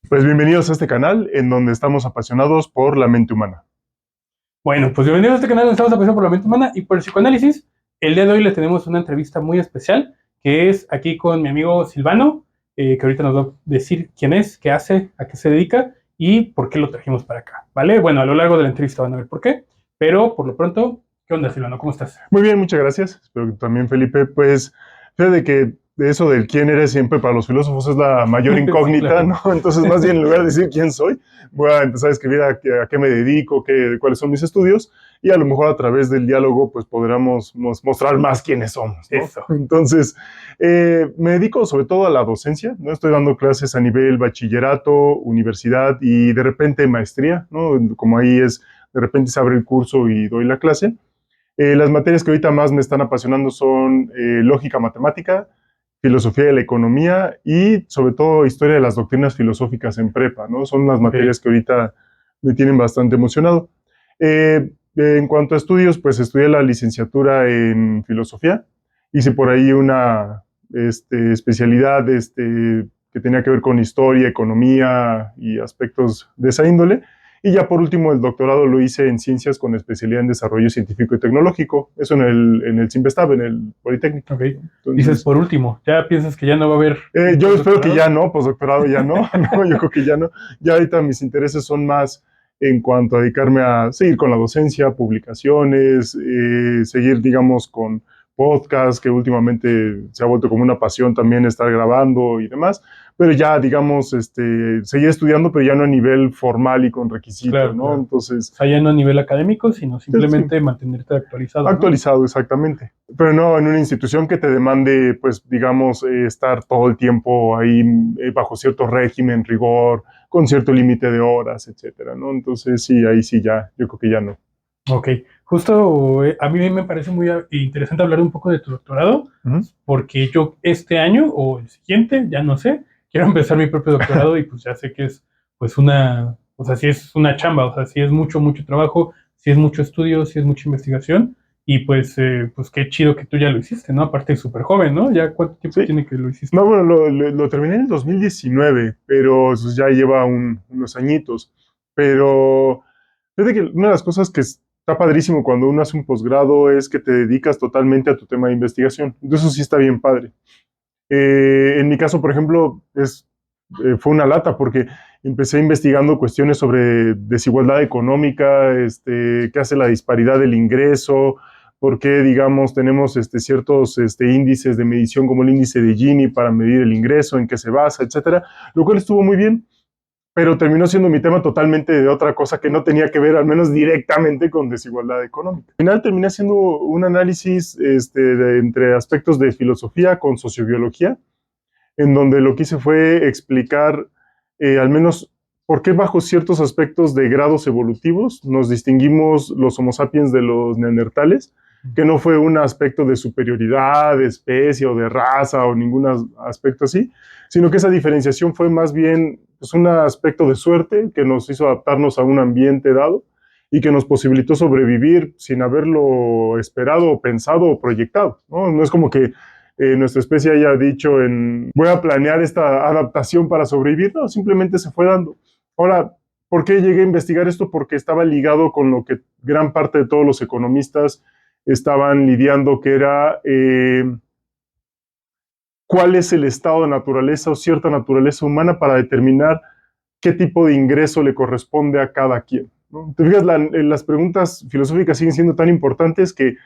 Pues bienvenidos a este canal en donde estamos apasionados por la mente humana. Bueno, pues bienvenidos a este canal donde estamos aprendiendo por la mente humana y por el psicoanálisis. El día de hoy le tenemos una entrevista muy especial, que es aquí con mi amigo Silvano, que ahorita nos va a decir quién es, qué hace, a qué se dedica y por qué lo trajimos para acá, ¿vale? Bueno, a lo largo de la entrevista van a ver por qué, pero por lo pronto, ¿qué onda, Silvano? ¿Cómo estás? Muy bien, muchas gracias. Espero que también, Felipe, pues fíjate que de eso del quién eres siempre para los filósofos es la mayor Sí, incógnita, claro. ¿no? Entonces, más bien en lugar de decir quién soy, voy a empezar a escribir a qué me dedico, cuáles son mis estudios y a lo mejor a través del diálogo pues podremos mostrar más quiénes somos, ¿no? Eso. Entonces, me dedico sobre todo a la docencia, ¿no? Estoy dando clases a nivel bachillerato, universidad y de repente maestría, ¿no? Como ahí es, de repente se abre el curso y doy la clase. Las materias que ahorita más me están apasionando son lógica matemática, filosofía de la economía y sobre todo historia de las doctrinas filosóficas en prepa, ¿no? Son las Okay. materias que ahorita me tienen bastante emocionado. En cuanto a estudios, pues estudié la licenciatura en filosofía, hice por ahí una especialidad que tenía que ver con historia, economía y aspectos de esa índole. Y ya por último, el doctorado lo hice en ciencias con especialidad en desarrollo científico y tecnológico. Eso en el CIMBESTAB, en el Politécnico. Ok. Dices, Entonces, por último, ¿ya piensas que ya no va a haber un yo espero que ya postdoctorado? no, postdoctorado ya no, no, yo creo que ya no. Ya ahorita mis intereses son más en cuanto a dedicarme a seguir con la docencia, publicaciones, seguir, digamos, con podcast, que últimamente se ha vuelto como una pasión también estar grabando y demás, pero ya, digamos, seguir estudiando, pero ya no a nivel formal y con requisitos, Claro, ¿no? claro. Entonces, O sea, ya no a nivel académico, sino sí, sí, simplemente mantenerte actualizado, ¿no? actualizado, exactamente. Pero no en una institución que te demande, pues, digamos, estar todo el tiempo ahí bajo cierto régimen, rigor, con cierto límite de horas, etcétera, ¿no? Entonces, sí, ahí sí ya, yo creo que ya no. Ok, justo a mí me parece muy interesante hablar un poco de tu doctorado, Ujú. porque yo este año o el siguiente, ya no sé, quiero empezar mi propio doctorado y pues ya sé que es pues o sea, sí es una chamba, o sea, sí es mucho, mucho trabajo, sí es mucho estudio, sí es mucha investigación y pues qué chido que tú ya lo hiciste, ¿no? Aparte súper joven, ¿no? ¿Ya cuánto tiempo Sí. tiene que lo hiciste? No, bueno, lo terminé en el 2019, pero pues, ya lleva unos añitos. Pero fíjate que una de las cosas que está padrísimo cuando uno hace un posgrado es que te dedicas totalmente a tu tema de investigación. Entonces, eso sí está bien padre. En mi caso, por ejemplo, fue una lata porque empecé investigando cuestiones sobre desigualdad económica, qué hace la disparidad del ingreso, por qué, digamos, tenemos ciertos índices de medición como el índice de Gini para medir el ingreso, en qué se basa, etcétera, lo cual estuvo muy bien, pero terminó siendo mi tema totalmente de otra cosa que no tenía que ver, al menos directamente, con desigualdad económica. Al final terminé haciendo un análisis entre aspectos de filosofía con sociobiología, en donde lo que hice fue explicar al menos por qué bajo ciertos aspectos de grados evolutivos nos distinguimos los Homo sapiens de los neandertales, que no fue un aspecto de superioridad, de especie o de raza o ningún aspecto así, sino que esa diferenciación fue más bien pues, un aspecto de suerte que nos hizo adaptarnos a un ambiente dado y que nos posibilitó sobrevivir sin haberlo esperado o pensado o proyectado, ¿no? No es como que nuestra especie haya dicho voy a planear esta adaptación para sobrevivir, no, simplemente se fue dando. Ahora, ¿por qué llegué a investigar esto? Porque estaba ligado con lo que gran parte de todos los economistas estaban lidiando, que era cuál es el estado de naturaleza o cierta naturaleza humana para determinar qué tipo de ingreso le corresponde a cada quien, ¿no? Te fijas, las preguntas filosóficas siguen siendo tan importantes que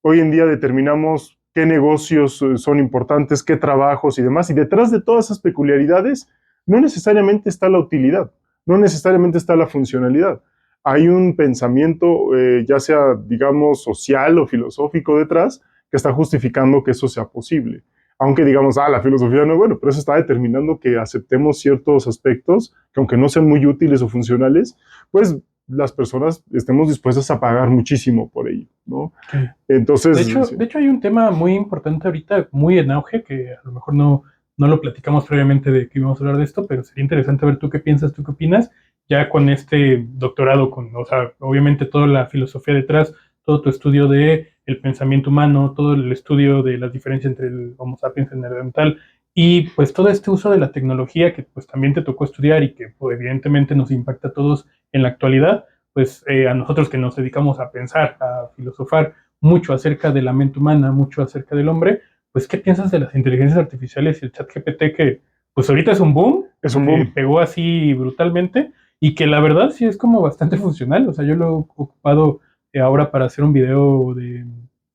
hoy en día determinamos qué negocios son importantes, qué trabajos y demás, y detrás de todas esas peculiaridades no necesariamente está la utilidad, no necesariamente está la funcionalidad. Hay un pensamiento, ya sea, digamos, social o filosófico detrás, que está justificando que eso sea posible. Aunque digamos, la filosofía no es bueno, pero eso está determinando que aceptemos ciertos aspectos que aunque no sean muy útiles o funcionales, pues las personas estemos dispuestas a pagar muchísimo por ello, ¿no? Sí. Entonces, sí. De hecho, hay un tema muy importante ahorita, muy en auge, que a lo mejor no lo platicamos previamente de que íbamos a hablar de esto, pero sería interesante ver tú qué piensas, tú qué opinas, ya con este doctorado, o sea, obviamente toda la filosofía detrás, todo tu estudio de el pensamiento humano, todo el estudio de las diferencias entre el Homo sapiens y el neandertal Y pues todo este uso de la tecnología que pues también te tocó estudiar y que pues, evidentemente nos impacta a todos en la actualidad, pues a nosotros que nos dedicamos a pensar, a filosofar mucho acerca de la mente humana, mucho acerca del hombre, pues ¿qué piensas de las inteligencias artificiales y el chat GPT que pues ahorita es un boom, Es un que boom. pegó así brutalmente y que la verdad sí es como bastante funcional? O sea, yo lo he ocupado ahora para hacer un video de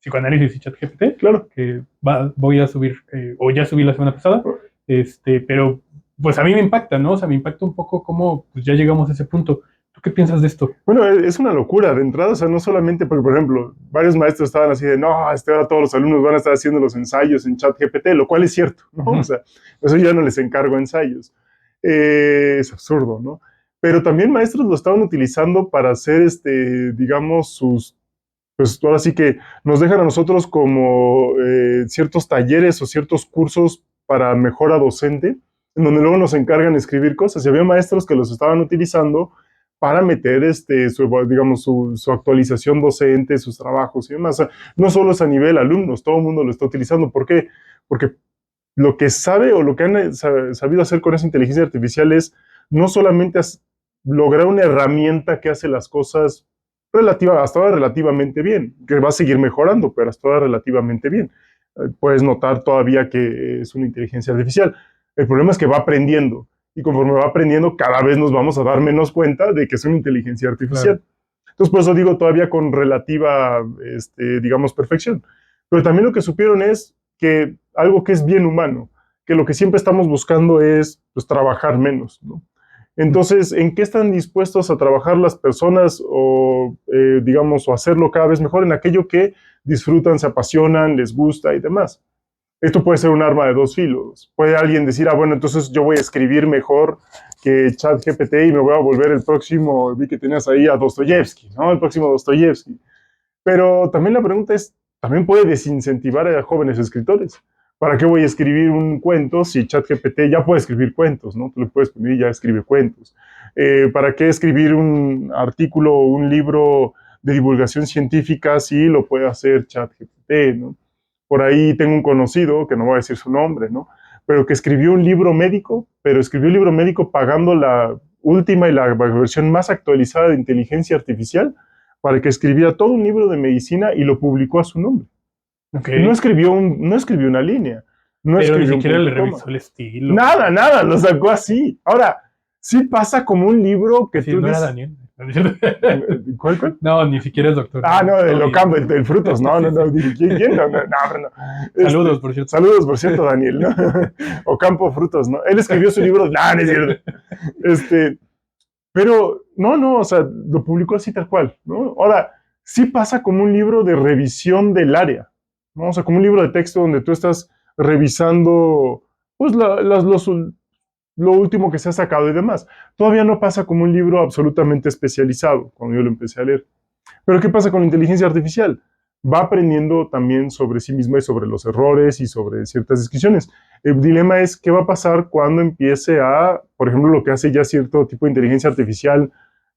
psicoanálisis y chat GPT, Claro. que voy a subir, o ya subí la semana pasada, pero pues a mí me impacta, ¿no? O sea, me impacta un poco cómo pues, ya llegamos a ese punto. ¿Tú qué piensas de esto? Bueno, es una locura de entrada, o sea, no solamente porque, por ejemplo, varios maestros estaban así de, no, ahora todos los alumnos van a estar haciendo los ensayos en ChatGPT, lo cual es cierto, ¿no? Uh O -huh. sea, eso yo ya no les encargo ensayos. Es absurdo, ¿no? Pero también maestros lo estaban utilizando para hacer, digamos, pues ahora sí que nos dejan a nosotros como ciertos talleres o ciertos cursos para mejora docente, en donde luego nos encargan de escribir cosas. Y había maestros que los estaban utilizando para meter digamos, su actualización docente, sus trabajos y demás. O sea, no solo es a nivel alumnos, todo el mundo lo está utilizando. ¿Por qué? Porque lo que sabe o lo que han sabido hacer con esa inteligencia artificial es no solamente lograr una herramienta que hace las cosas hasta ahora relativamente bien, que va a seguir mejorando, pero hasta ahora relativamente bien. Puedes notar todavía que es una inteligencia artificial. El problema es que va aprendiendo y conforme va aprendiendo cada vez nos vamos a dar menos cuenta de que es una inteligencia artificial. Claro. Entonces por eso digo todavía con relativa, digamos, perfección. Pero también lo que supieron es que algo que es bien humano, que lo que siempre estamos buscando es pues, trabajar menos, ¿no? Entonces, ¿en qué están dispuestos a trabajar las personas o, digamos, o hacerlo cada vez mejor? En aquello que disfrutan, se apasionan, les gusta y demás. Esto puede ser un arma de dos filos. Puede alguien decir, bueno, entonces yo voy a escribir mejor que ChatGPT y me voy a volver el próximo, vi que tenías ahí a Dostoyevsky, ¿no? El próximo Dostoyevsky. Pero también la pregunta es, ¿también puede desincentivar a jóvenes escritores? ¿Para qué voy a escribir un cuento si ChatGPT ya puede escribir cuentos, ¿no? Tú le puedes poner y ya escribe cuentos. ¿Para qué escribir un artículo o un libro de divulgación científica si lo puede hacer ChatGPT, ¿no? Por ahí tengo un conocido, que no voy a decir su nombre, ¿no? Pero que escribió un libro médico, pero escribió un libro médico pagando la última y la versión más actualizada de inteligencia artificial para que escribiera todo un libro de medicina y lo publicó a su nombre. Y Okay. no escribió una línea, no Pero ni escribió un siquiera punto le y coma. revisó el estilo. Nada, nada, lo sacó así. Ahora, sí pasa como un libro que Sí, tú no era dices, Daniel. ¿cuál, cuál? No, ni siquiera es doctor. Ah, no, el Todo bien. Ocampo, el Frutos, no, Sí, no, sí. no, dije, ¿quién? No, no, no, no. Saludos, por cierto. Saludos, por cierto, Daniel, ¿no? Ocampo Frutos, ¿no? Él escribió su libro, no es cierto. Pero, no, o sea, lo publicó así tal cual, ¿no? Ahora, sí pasa como un libro de revisión del área, ¿no? O sea, como un libro de texto donde tú estás revisando, pues, lo último que se ha sacado y demás. Todavía no pasa como un libro absolutamente especializado, cuando yo lo empecé a leer. Pero ¿qué pasa con la inteligencia artificial? Va aprendiendo también sobre sí misma y sobre los errores y sobre ciertas descripciones. El dilema es qué va a pasar cuando empiece a, por ejemplo, lo que hace ya cierto tipo de inteligencia artificial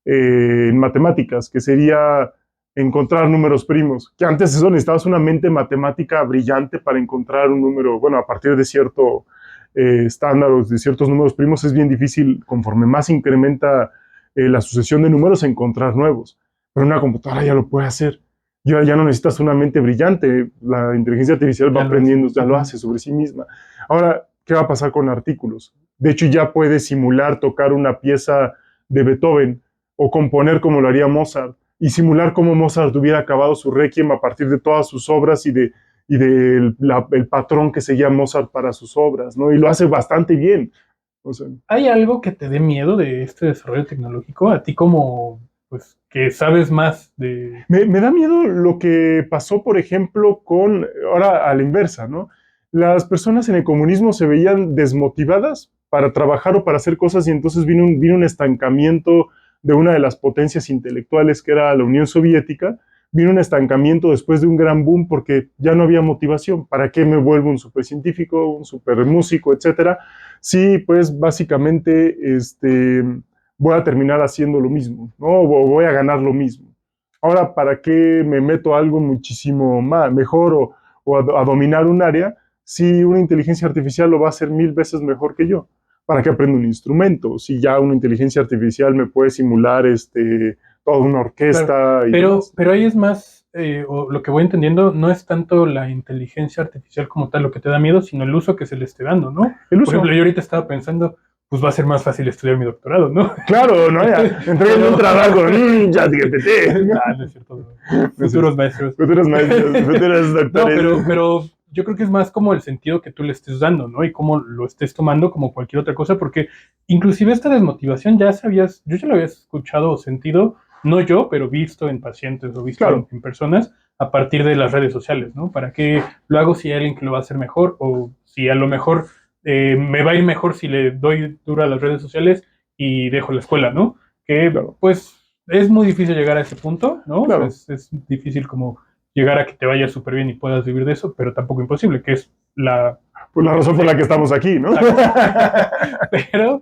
en matemáticas, que sería encontrar números primos, que antes eso necesitabas una mente matemática brillante para encontrar un número, bueno, a partir de cierto estándar o de ciertos números primos es bien difícil, conforme más incrementa la sucesión de números, encontrar nuevos. Pero una computadora ya lo puede hacer. Ya no necesitas una mente brillante. La inteligencia artificial va Ya lo hace. aprendiendo, ya lo hace sobre sí misma. Ahora, ¿qué va a pasar con artículos? De hecho, ya puede simular tocar una pieza de Beethoven o componer como lo haría Mozart y simular cómo Mozart hubiera acabado su requiem a partir de todas sus obras y del el patrón que seguía Mozart para sus obras, ¿no? Y lo hace bastante bien. O sea, ¿Hay algo que te dé miedo de este desarrollo tecnológico? A ti como, pues, que sabes más de... me da miedo lo que pasó, por ejemplo, ahora a la inversa, ¿no? Las personas en el comunismo se veían desmotivadas para trabajar o para hacer cosas y entonces vino un estancamiento de una de las potencias intelectuales que era la Unión Soviética, vino un estancamiento después de un gran boom porque ya no había motivación. ¿Para qué me vuelvo un supercientífico, un supermúsico, etcétera? Sí, pues básicamente voy a terminar haciendo lo mismo, ¿no? O voy a ganar lo mismo. Ahora, ¿para qué me meto a algo muchísimo más, mejor o a dominar un área si una inteligencia artificial lo va a hacer 1000 veces mejor que yo? ¿Para qué aprendo un instrumento? Si ya una inteligencia artificial me puede simular toda una orquesta y demás. Pero ahí es más, o lo que voy entendiendo, no es tanto la inteligencia artificial como tal lo que te da miedo, sino el uso que se le esté dando, ¿no? El Por uso. ejemplo, yo ahorita estaba pensando, pues va a ser más fácil estudiar mi doctorado, ¿no? Claro, ¿no? Ya, entreguen un trabajo, ya GPT. Ah, no es cierto. Futuros maestros. Futuros maestros, futuros No, doctores. pero yo creo que es más como el sentido que tú le estés dando, ¿no? Y cómo lo estés tomando como cualquier otra cosa, porque inclusive esta desmotivación yo ya lo había escuchado o sentido, no yo, pero visto en pacientes o visto Claro. en personas a partir de las redes sociales, ¿no? ¿Para qué lo hago si hay alguien que lo va a hacer mejor o si a lo mejor me va a ir mejor si le doy duro a las redes sociales y dejo la escuela, ¿no? Que Claro. pues es muy difícil llegar a ese punto, ¿no? Claro. O sea, es difícil como llegar a que te vaya súper bien y puedas vivir de eso, pero tampoco imposible, que es Pues la razón por la que estamos aquí, ¿no? pero,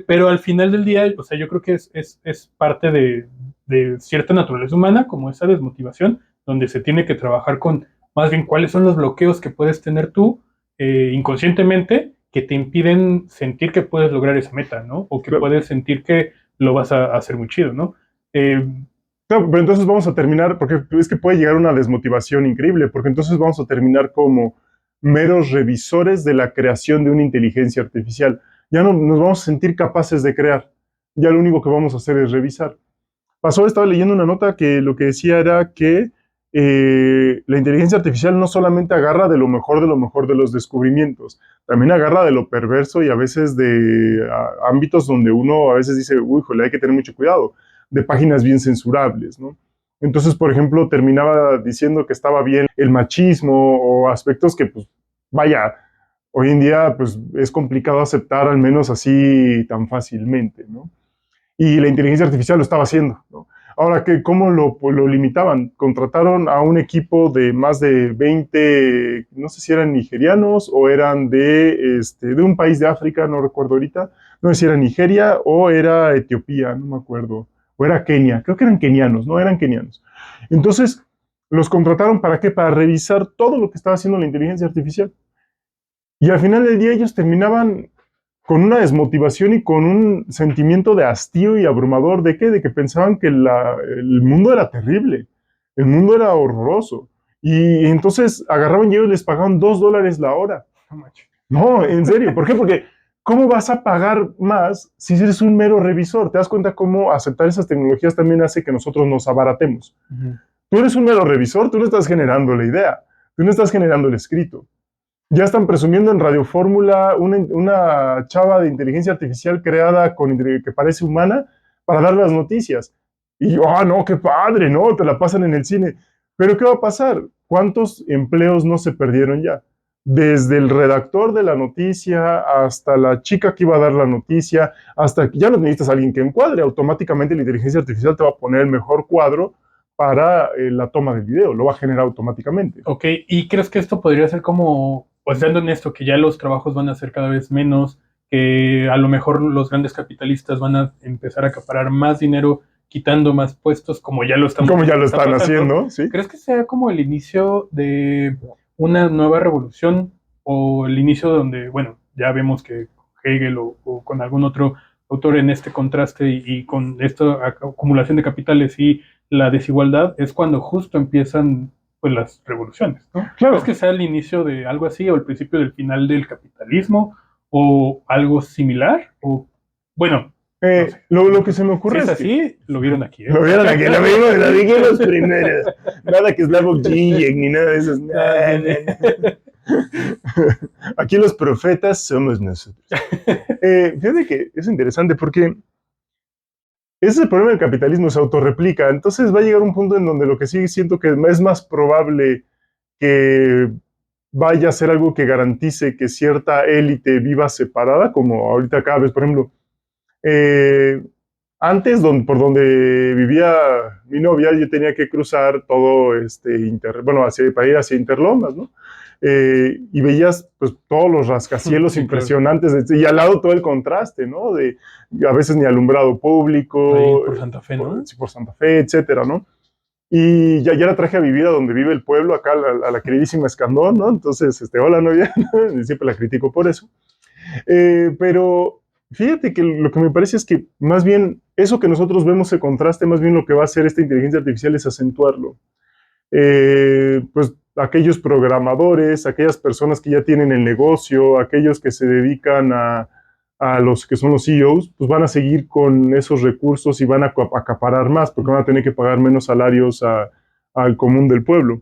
pero al final del día, o sea, yo creo que es parte de cierta naturaleza humana, como esa desmotivación, donde se tiene que trabajar con más bien cuáles son los bloqueos que puedes tener tú inconscientemente que te impiden sentir que puedes lograr esa meta, ¿no? O que Claro. puedes sentir que lo vas a hacer muy chido, ¿no? Claro, pero entonces vamos a terminar, porque es que puede llegar una desmotivación increíble, porque entonces vamos a terminar como meros revisores de la creación de una inteligencia artificial. Ya no nos vamos a sentir capaces de crear, ya lo único que vamos a hacer es revisar. Estaba leyendo una nota que lo que decía era que la inteligencia artificial no solamente agarra de lo mejor de los descubrimientos, también agarra de lo perverso y a veces de ámbitos donde uno a veces dice, uy, jole, hay que tener mucho cuidado, de páginas bien censurables, ¿no? Entonces, por ejemplo, terminaba diciendo que estaba bien el machismo o aspectos que, pues, vaya, hoy en día, pues, es complicado aceptar al menos así tan fácilmente, ¿no? Y la inteligencia artificial lo estaba haciendo, ¿no? Ahora, ¿cómo lo limitaban? Contrataron a un equipo de más de 20, no sé si eran nigerianos o eran de un país de África, no recuerdo ahorita, no sé si era Nigeria o era Etiopía, no me acuerdo, o era Kenia, creo que eran kenianos, no eran kenianos. Entonces, los contrataron ¿para qué? Para revisar todo lo que estaba haciendo la inteligencia artificial. Y al final del día ellos terminaban con una desmotivación y con un sentimiento de hastío y abrumador. ¿De qué? De que pensaban que el mundo era terrible, el mundo era horroroso. Y entonces agarraban y ellos les pagaban $2 la hora. No, en serio. ¿Por qué? Porque ¿cómo vas a pagar más si eres un mero revisor? ¿Te das cuenta cómo aceptar esas tecnologías también hace que nosotros nos abaratemos? Tú eres un mero revisor, tú no estás generando la idea, tú no estás generando el escrito. Ya están presumiendo en Radio Fórmula una chava de inteligencia artificial creada que parece humana para dar las noticias. Y, no, qué padre, ¿no? Te la pasan en el cine. Pero ¿qué va a pasar? ¿Cuántos empleos no se perdieron ya? Desde el redactor de la noticia hasta la chica que iba a dar la noticia, hasta que ya no necesitas a alguien que encuadre. Automáticamente la inteligencia artificial te va a poner el mejor cuadro para la toma del video, lo va a generar automáticamente. Ok, ¿y crees que esto podría ser como, pues dando en esto, que ya los trabajos van a ser cada vez menos, que a lo mejor los grandes capitalistas van a empezar a acaparar más dinero, quitando más puestos, como ya lo están haciendo, ¿sí? ¿Crees que sea como el inicio de una nueva revolución o el inicio donde, bueno, ya vemos que Hegel o con algún otro autor en este contraste y con esta acumulación de capitales y la desigualdad es cuando justo empiezan pues las revoluciones, ¿no? Claro. ¿Es que sea el inicio de algo así o el principio del final del capitalismo o algo similar? O bueno, no sé. Lo que se me ocurre Si es es que así, lo vieron aquí. lo vieron aquí, lo dijimos primero. Nada que Slavoj Žižek ni nada de eso. Aquí los profetas somos nosotros. Fíjate que es interesante porque ese es el problema del capitalismo, se autorreplica. Entonces va a llegar un punto en donde lo que sí siento que es más probable que vaya a ser algo que garantice que cierta élite viva separada, como ahorita cada vez, por ejemplo, antes por donde vivía mi novia, yo tenía que cruzar todo para ir hacia Interlomas, ¿no? Y veías pues todos los rascacielos Sí, impresionantes y al lado todo el contraste, ¿no? A veces ni alumbrado público. Ahí por Santa Fe, ¿no? Sí, por Santa Fe, etcétera, ¿no? Y ya la traje a vivir a donde vive el pueblo, acá a la queridísima Escandón, ¿no? Entonces, hola novia, siempre la critico por eso. Pero fíjate que lo que me parece es que más bien eso que nosotros vemos, ese contraste, más bien lo que va a hacer esta inteligencia artificial es acentuarlo. Pues aquellos programadores, aquellas personas que ya tienen el negocio, aquellos que se dedican a los que son los CEOs, pues van a seguir con esos recursos y van a acaparar más, porque van a tener que pagar menos salarios al común del pueblo.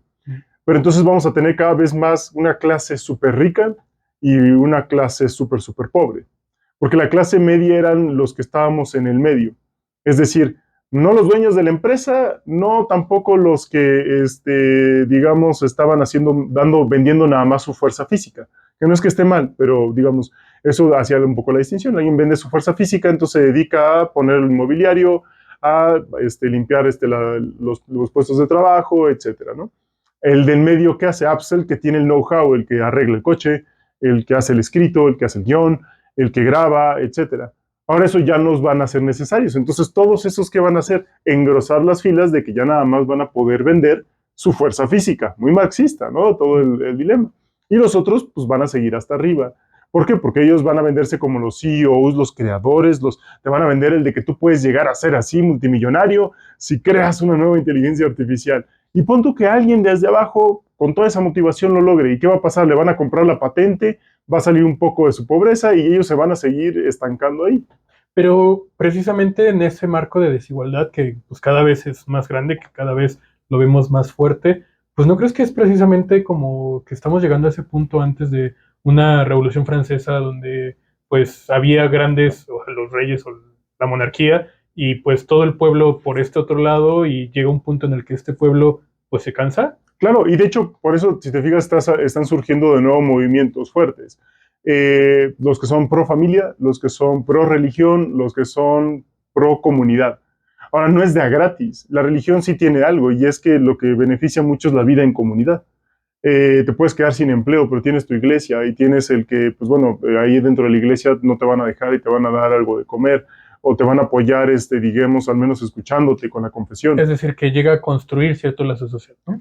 Pero entonces vamos a tener cada vez más una clase súper rica y una clase súper, súper pobre. Porque la clase media eran los que estábamos en el medio. Es decir, no los dueños de la empresa, no tampoco los que, digamos, estaban vendiendo nada más su fuerza física. Que no es que esté mal, pero digamos, eso hacía un poco la distinción. Alguien vende su fuerza física, entonces se dedica a poner el inmobiliario, a limpiar los puestos de trabajo, etcétera, ¿no? El del medio que hace Upsell, que tiene el know-how, el que arregla el coche, el que hace el escrito, el que hace el guión, el que graba, etcétera. Ahora eso ya nos van a ser necesarios. Entonces todos esos que van a hacer, engrosar las filas de que ya nada más van a poder vender su fuerza física. Muy marxista, ¿no? Todo el dilema. Y los otros, pues van a seguir hasta arriba. ¿Por qué? Porque ellos van a venderse como los CEOs, los creadores, te van a vender el de que tú puedes llegar a ser así multimillonario si creas una nueva inteligencia artificial. Y pon tú que alguien desde abajo, con toda esa motivación, lo logre. ¿Y qué va a pasar? Le van a comprar la patente, va a salir un poco de su pobreza y ellos se van a seguir estancando ahí. Pero precisamente en ese marco de desigualdad que pues cada vez es más grande, que cada vez lo vemos más fuerte, pues ¿no crees que es precisamente como que estamos llegando a ese punto antes de una revolución francesa donde pues había grandes, o los reyes o la monarquía, y pues todo el pueblo por este otro lado, y llega un punto en el que este pueblo pues se cansa? Claro, y de hecho, por eso, si te fijas, están surgiendo de nuevo movimientos fuertes. Los que son pro familia, los que son pro religión, los que son pro comunidad. Ahora, no es de a gratis. La religión sí tiene algo, y es que lo que beneficia mucho es la vida en comunidad. Te puedes quedar sin empleo, pero tienes tu iglesia y tienes el que, pues bueno, ahí dentro de la iglesia no te van a dejar y te van a dar algo de comer o te van a apoyar, digamos, al menos escuchándote con la confesión. Es decir, que llega a construir cierto lazo social, ¿no?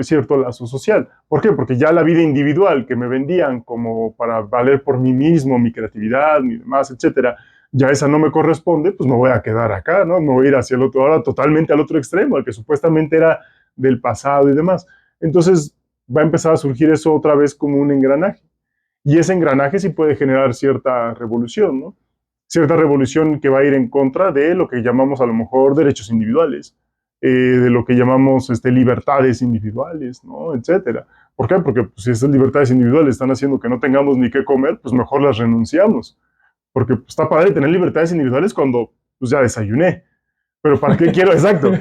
Cierto lazo social. ¿Por qué? Porque ya la vida individual que me vendían como para valer por mí mismo, mi creatividad, mi demás, etcétera, ya esa no me corresponde, pues me voy a quedar acá, ¿no? Me voy a ir hacia el otro, ahora totalmente al otro extremo, al que supuestamente era del pasado y demás. Entonces va a empezar a surgir eso otra vez como un engranaje. Y ese engranaje sí puede generar cierta revolución, ¿no? Cierta revolución que va a ir en contra de lo que llamamos a lo mejor derechos individuales, de lo que llamamos libertades individuales, ¿no? Etcétera. ¿Por qué? Porque pues, si esas libertades individuales están haciendo que no tengamos ni qué comer, pues mejor las renunciamos. Porque pues, está padre tener libertades individuales cuando pues, ya desayuné. Pero ¿para qué quiero? Exacto.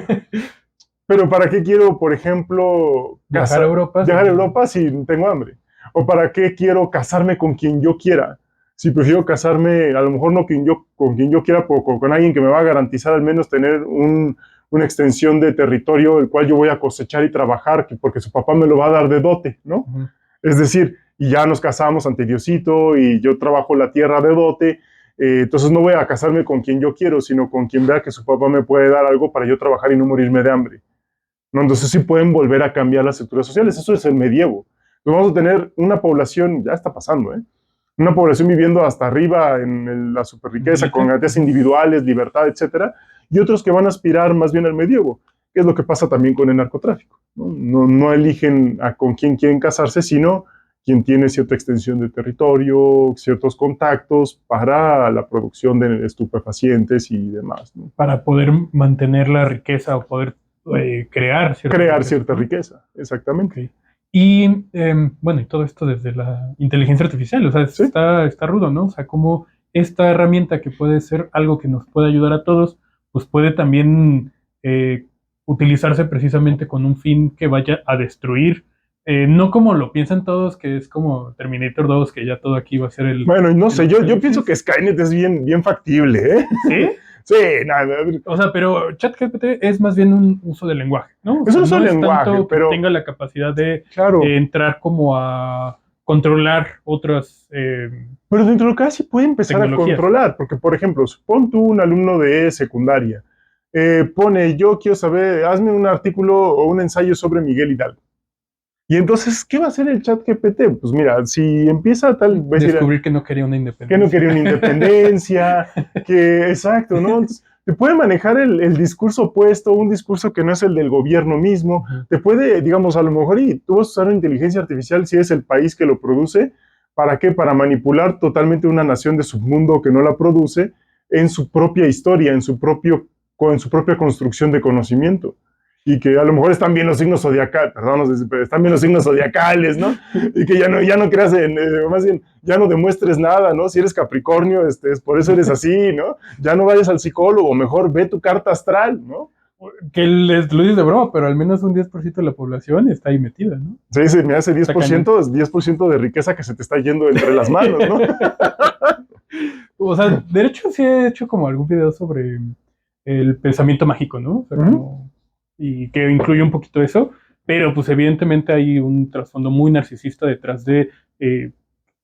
Pero ¿para qué quiero, por ejemplo, Viajar a Europa si tengo hambre? ¿O para qué quiero casarme con quien yo quiera? Si prefiero casarme, a lo mejor no con quien yo quiera, pero con alguien que me va a garantizar al menos tener una extensión de territorio el cual yo voy a cosechar y trabajar, porque su papá me lo va a dar de dote, ¿no? Uh-huh. Es decir, y ya nos casamos ante Diosito y yo trabajo la tierra de dote, entonces no voy a casarme con quien yo quiero, sino con quien vea que su papá me puede dar algo para yo trabajar y no morirme de hambre. ¿No? Entonces sí pueden volver a cambiar las estructuras sociales. Eso es el medievo. Entonces vamos a tener una población, ya está pasando, una población viviendo hasta arriba en la superriqueza, con garantías individuales, libertad, etcétera, y otros que van a aspirar más bien al medievo, que es lo que pasa también con el narcotráfico. No eligen con quién quieren casarse, sino quien tiene cierta extensión de territorio, ciertos contactos para la producción de estupefacientes y demás, ¿no? Para poder mantener la riqueza o poder crear cierta riqueza, exactamente. Okay. Y bueno, y todo esto desde la inteligencia artificial, o sea, ¿sí? está rudo, ¿no? O sea, como esta herramienta que puede ser algo que nos puede ayudar a todos, pues puede también utilizarse precisamente con un fin que vaya a destruir, no como lo piensan todos, que es como Terminator 2, que ya todo aquí va a ser el... Bueno, no sé, yo pienso que Skynet es bien factible, ¿eh? ¿Sí? Sí, nada. O sea, pero ChatGPT es más bien un uso del lenguaje, ¿no? Es un uso del lenguaje, tanto pero que tenga la capacidad de claro, entrar como a controlar otras. Pero dentro de lo que sí puede empezar a controlar, porque por ejemplo, pon tú un alumno de secundaria, pone, yo quiero saber, hazme un artículo o un ensayo sobre Miguel Hidalgo. Y entonces, ¿qué va a hacer el chat GPT? Pues mira, si empieza tal vez descubrir que no quería una que independencia. no quería una independencia, que exacto, ¿no? Entonces, te puede manejar el discurso opuesto, un discurso que no es el del gobierno mismo, te puede, digamos, a lo mejor, y tú vas a usar una inteligencia artificial si es el país que lo produce, ¿para qué? Para manipular totalmente una nación de submundo que no la produce en su propia historia, en su propia construcción de conocimiento. Y que a lo mejor están bien los signos zodiacales, perdón, están bien los signos zodiacales, ¿no? Y que ya no creas más bien, ya no demuestres nada, ¿no? Si eres Capricornio, es por eso eres así, ¿no? Ya no vayas al psicólogo, mejor ve tu carta astral, ¿no? Que les lo dices de broma, pero al menos un 10% de la población está ahí metida, ¿no? Sí, sí, me hace 10%, es 10% de riqueza que se te está yendo entre las manos, ¿no? O sea, de hecho sí he hecho como algún video sobre el pensamiento mágico, ¿no? O sea, como, y que incluye un poquito eso, pero pues evidentemente hay un trasfondo muy narcisista detrás de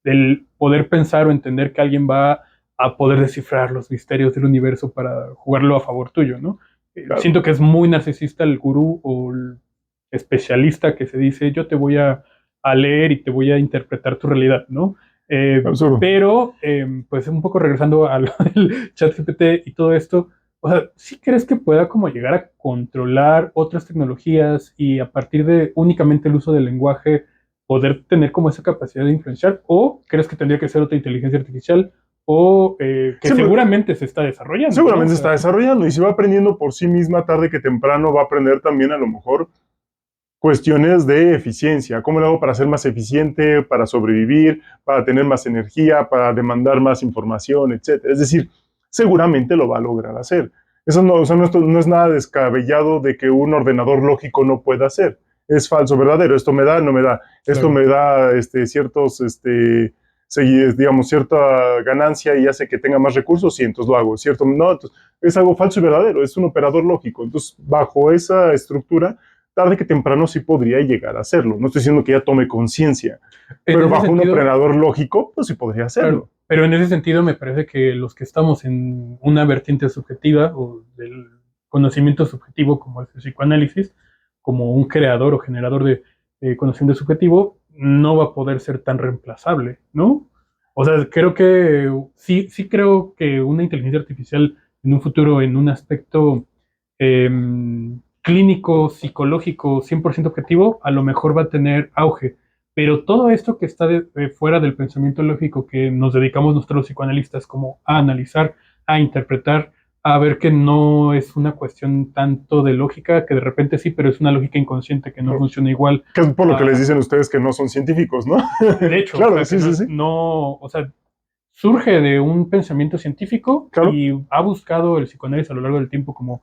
del poder pensar o entender que alguien va a poder descifrar los misterios del universo para jugarlo a favor tuyo, ¿no? Claro. Siento que es muy narcisista el gurú o el especialista que se dice, yo te voy a leer y te voy a interpretar tu realidad, ¿no? Absurdo. Pero, pues un poco regresando al chat GPT y todo esto, o sea, ¿sí crees que pueda como llegar a controlar otras tecnologías y a partir de únicamente el uso del lenguaje poder tener como esa capacidad de influenciar? ¿O crees que tendría que ser otra inteligencia artificial? O que Sí, seguramente se está desarrollando, ¿no? seguramente O se sea, está desarrollando y si va aprendiendo por sí misma, tarde que temprano va a aprender también a lo mejor cuestiones de eficiencia. ¿Cómo lo hago para ser más eficiente, para sobrevivir, para tener más energía, para demandar más información, etcétera? Es decir, seguramente lo va a lograr hacer. Eso no, o sea, no es nada descabellado de que un ordenador lógico no pueda hacer. Es falso, verdadero. Esto me da, no me da. Esto claro. me da ciertos, digamos, cierta ganancia y hace que tenga más recursos, y entonces lo hago, ¿cierto? No, entonces, es algo falso y verdadero. Es un operador lógico. Entonces, bajo esa estructura, tarde que temprano sí podría llegar a hacerlo. No estoy diciendo que ya tome conciencia, En pero ese bajo un sentido, operador lógico, pues sí podría claro, hacerlo. pero en ese sentido me parece que los que estamos en una vertiente subjetiva o del conocimiento subjetivo como es el psicoanálisis, como un creador o generador de conocimiento subjetivo, no va a poder ser tan reemplazable, ¿no? O sea, creo que sí creo que una inteligencia artificial en un futuro, en un aspecto clínico, psicológico, 100% objetivo, a lo mejor va a tener auge. Pero todo esto que está fuera del pensamiento lógico que nos dedicamos nosotros los psicoanalistas como a analizar, a interpretar, a ver que no es una cuestión tanto de lógica, que de repente sí, pero es una lógica inconsciente que no funciona igual. Que es por lo que les a- dicen ustedes que no son científicos, ¿no? de hecho, o Claro, sea, que sí, sí, sí. o sea, surge de un pensamiento científico Claro, y ha buscado el psicoanálisis a lo largo del tiempo como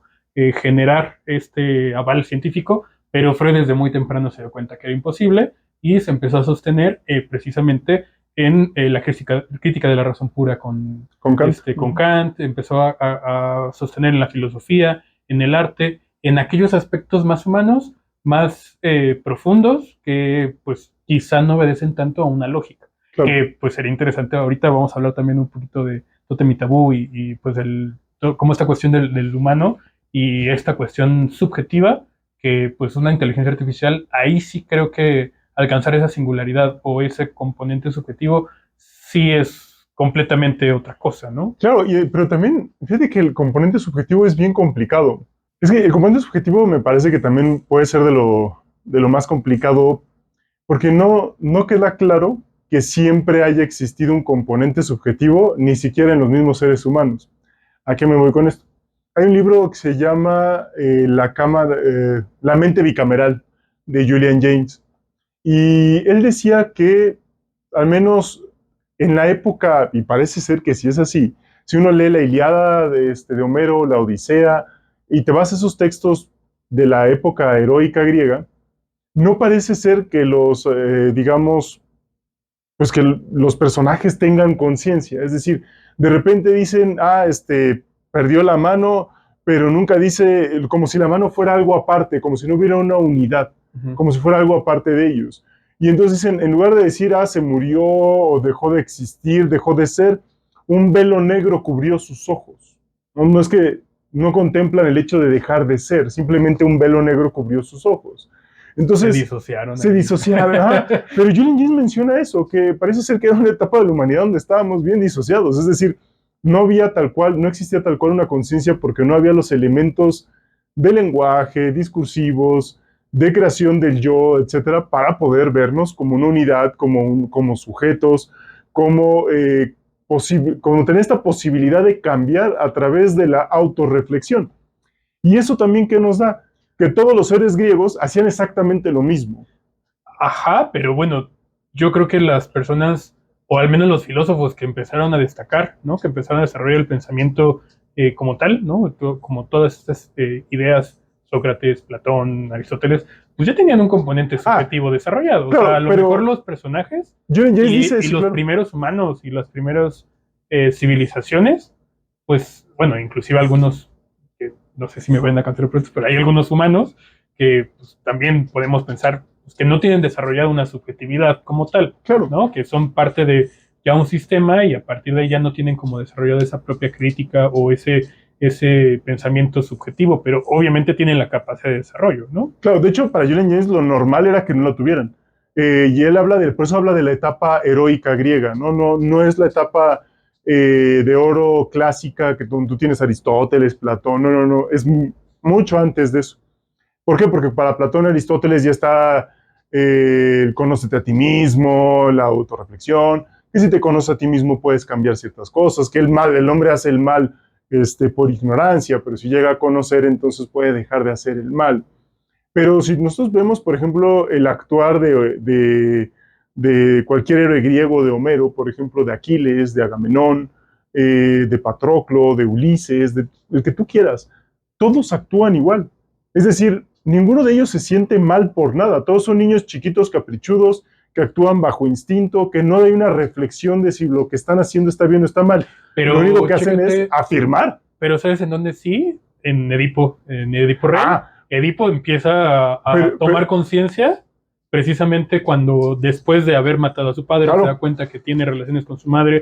generar este aval científico, pero Freud desde muy temprano se dio cuenta que era imposible y se empezó a sostener precisamente en la crítica de la razón pura con Kant. con Kant, empezó a sostener en la filosofía, en el arte, en aquellos aspectos más humanos, más profundos, que pues quizá no obedecen tanto a una lógica Claro. que pues sería interesante. Ahorita vamos a hablar también un poquito de Totem y Tabú pues cómo esta cuestión del humano y esta cuestión subjetiva, que pues una inteligencia artificial, ahí sí creo que alcanzar esa singularidad o ese componente subjetivo sí es completamente otra cosa, ¿no? Claro, pero también, fíjate que el componente subjetivo es bien complicado. Es que el componente subjetivo me parece que también puede ser de lo más complicado, porque no queda claro que siempre haya existido un componente subjetivo, ni siquiera en los mismos seres humanos. ¿A qué me voy con esto? Hay un libro que se llama La mente bicameral, de Julian James, y él decía que al menos en la época, y parece ser que sí es así, si uno lee la Ilíada de Homero, la Odisea, y te vas a esos textos de la época heroica griega, no parece ser que digamos, pues que los personajes tengan conciencia. Es decir, de repente dicen, perdió la mano, pero nunca dice, como si la mano fuera algo aparte, como si no hubiera una unidad, como si fuera algo aparte de ellos. Y entonces dicen, en lugar de decir, se murió o dejó de existir, dejó de ser, un velo negro cubrió sus ojos. No, no es que no contemplan el hecho de dejar de ser, simplemente un velo negro cubrió sus ojos. Entonces, se disociaron. Se disociaron, pero Julian James menciona eso, que parece ser que era una etapa de la humanidad donde estábamos bien disociados, es decir, no había tal cual, no existía tal cual una conciencia porque no había los elementos de lenguaje, discursivos, de creación del yo, etcétera, para poder vernos como una unidad, como sujetos, como tener esta posibilidad de cambiar a través de la autorreflexión. Y eso también que nos da que todos los seres griegos hacían exactamente lo mismo. Ajá, pero bueno, yo creo que las personas, o al menos los filósofos que empezaron a destacar, ¿no? Que empezaron a desarrollar el pensamiento como tal, ¿no? Como todas estas ideas, Sócrates, Platón, Aristóteles, pues ya tenían un componente subjetivo desarrollado. Claro, o sea, a lo mejor los personajes y los primeros humanos y las primeras civilizaciones, pues, bueno, inclusive algunos, que no sé si me van a cancelar por esto, pero hay algunos humanos que pues, también podemos pensar pues, que no tienen desarrollado una subjetividad como tal, claro, ¿no? Que son parte de ya un sistema y a partir de ahí ya no tienen como desarrollado esa propia crítica o ese pensamiento subjetivo, pero obviamente tienen la capacidad de desarrollo, ¿no? Claro, de hecho, para Julian James lo normal era que no lo tuvieran. Y él por eso habla de la etapa heroica griega, ¿no? No es la etapa de oro clásica que tú tienes Aristóteles, Platón, no, es mucho antes de eso. ¿Por qué? Porque para Platón y Aristóteles ya está el conócete a ti mismo, la autorreflexión, que si te conoces a ti mismo puedes cambiar ciertas cosas, que el hombre hace el mal por ignorancia, pero si llega a conocer entonces puede dejar de hacer el mal. Pero si nosotros vemos, por ejemplo, el actuar de cualquier héroe griego, de Homero, por ejemplo, de Aquiles, de Agamenón, de Patroclo, de Ulises, el que tú quieras, todos actúan igual. Es decir, ninguno de ellos se siente mal por nada. Todos son niños chiquitos, caprichudos, que actúan bajo instinto, que no hay una reflexión de si lo que están haciendo está bien o está mal. Pero lo único que hacen es afirmar. Pero ¿sabes en dónde sí? En Edipo Rey. Edipo empieza a tomar conciencia precisamente cuando después de haber matado a su padre se da cuenta que tiene relaciones con su madre,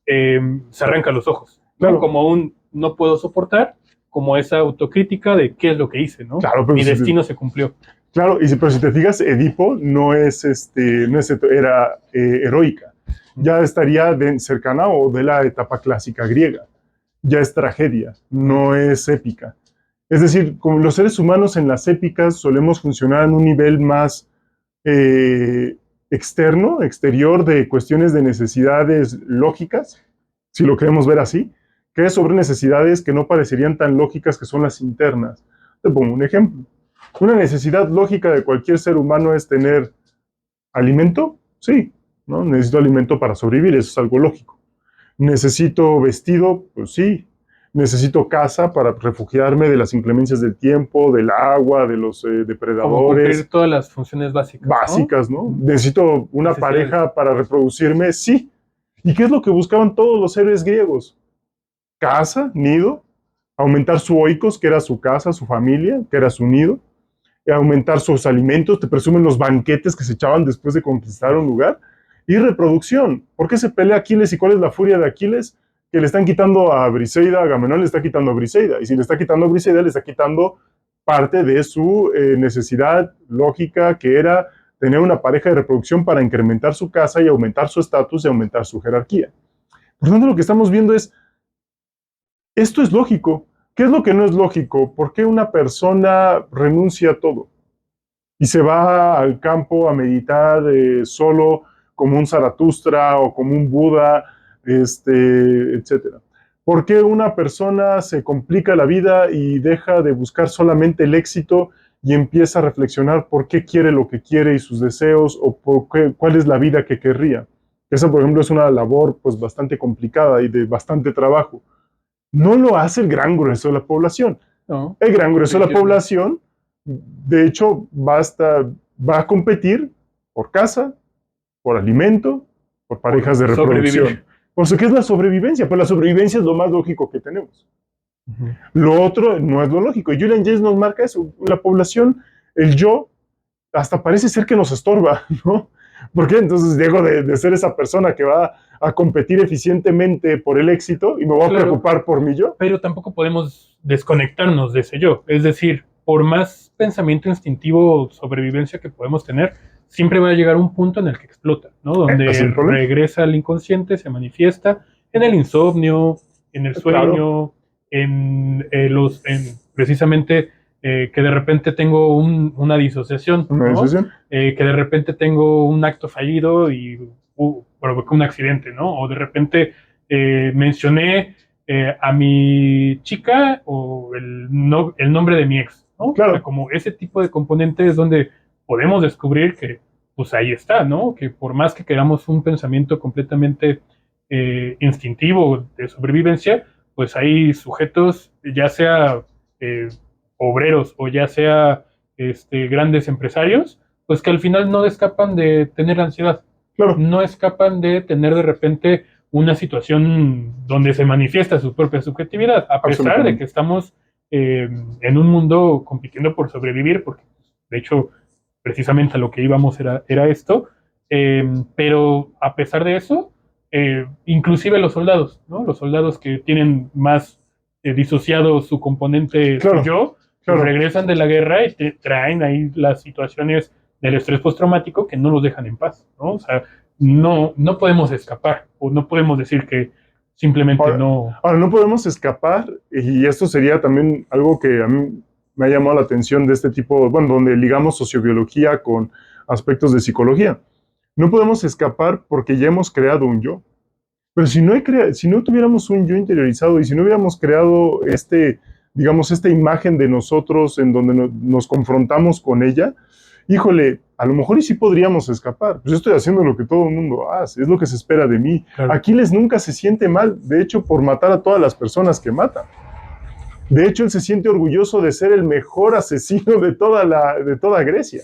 se arranca los ojos, ¿no? Claro. Como un no puedo soportar, como esa autocrítica de qué es lo que hice, ¿no? Claro, mi destino se cumplió. Claro, pero si te fijas, Edipo no era heroica, ya estaría cercana o de la etapa clásica griega, ya es tragedia, no es épica. Es decir, como los seres humanos en las épicas solemos funcionar en un nivel más exterior, de cuestiones de necesidades lógicas, si lo queremos ver así, que es sobre necesidades que no parecerían tan lógicas, que son las internas. Te pongo un ejemplo. Una necesidad lógica de cualquier ser humano es tener alimento, sí, ¿no? Necesito alimento para sobrevivir, eso es algo lógico. Necesito vestido, pues sí. Necesito casa para refugiarme de las inclemencias del tiempo, del agua, de los depredadores. Como cumplir todas las funciones básicas. Básicas, ¿no? Necesito una pareja para reproducirme, sí. ¿Y qué es lo que buscaban todos los héroes griegos? Casa, nido, aumentar su oikos, que era su casa, su familia, que era su nido, aumentar sus alimentos, te presumen los banquetes que se echaban después de conquistar un lugar, y reproducción. ¿Por qué se pelea Aquiles y cuál es la furia de Aquiles? Que le están quitando a Briseida, Agamenón le está quitando a Briseida, y si le está quitando a Briseida, le está quitando parte de su necesidad lógica, que era tener una pareja de reproducción para incrementar su casa y aumentar su estatus y aumentar su jerarquía. Por lo tanto, lo que estamos viendo es, esto es lógico. ¿Qué es lo que no es lógico? ¿Por qué una persona renuncia a todo y se va al campo a meditar solo como un Zaratustra o como un Buda, etcétera? ¿Por qué una persona se complica la vida y deja de buscar solamente el éxito y empieza a reflexionar por qué quiere lo que quiere y sus deseos o cuál es la vida que querría? Esa, por ejemplo, es una labor pues bastante complicada y de bastante trabajo. No lo hace el gran grueso de la población. No, el gran grueso de la población, de hecho, va a competir por casa, por alimento, por parejas de reproducción. Por eso, ¿qué es la sobrevivencia? Pues la sobrevivencia es lo más lógico que tenemos. Lo otro no es lo lógico. Y Julian James nos marca eso. La población, el yo, hasta parece ser que nos estorba, ¿no? ¿Por qué? Entonces dejo de ser esa persona que va a competir eficientemente por el éxito y me voy a Claro. preocupar por mi yo. Pero tampoco podemos desconectarnos de ese yo. Es decir, por más pensamiento instintivo o sobrevivencia que podemos tener, siempre va a llegar un punto en el que explota, ¿no? Donde ¿Es el problema? regresa al inconsciente, se manifiesta en el insomnio, en el sueño, Claro. precisamente que de repente tengo una disociación, ¿Una ¿no? decisión? Que de repente tengo un acto fallido y provoqué un accidente, ¿no? O de repente mencioné a mi chica o el nombre de mi ex, ¿no? Claro. O sea, como ese tipo de componente es donde podemos descubrir que, pues ahí está, ¿no? Que por más que queramos un pensamiento completamente instintivo de sobrevivencia, pues hay sujetos, ya sea eh, obreros o ya sea grandes empresarios, pues que al final no escapan de tener ansiedad, Claro. no escapan de tener de repente una situación donde se manifiesta su propia subjetividad, a pesar de que estamos en un mundo compitiendo por sobrevivir, porque de hecho precisamente a lo que íbamos era esto, pero a pesar de eso, inclusive los soldados, ¿no? Los soldados que tienen más disociado su componente Claro, su yo, claro. regresan de la guerra y te traen ahí las situaciones del estrés postraumático que no los dejan en paz, ¿no? O sea, no podemos escapar o no podemos decir que simplemente no. Ahora, no podemos escapar, y esto sería también algo que a mí me ha llamado la atención de este tipo, bueno, donde ligamos sociobiología con aspectos de psicología. No podemos escapar porque ya hemos creado un yo. Pero si no tuviéramos un yo interiorizado y si no hubiéramos creado digamos, esta imagen de nosotros en donde nos confrontamos con ella, híjole, a lo mejor y sí podríamos escapar. Pues yo estoy haciendo lo que todo el mundo hace, es lo que se espera de mí. Claro. Aquiles nunca se siente mal, de hecho, por matar a todas las personas que mata. De hecho, él se siente orgulloso de ser el mejor asesino de toda Grecia.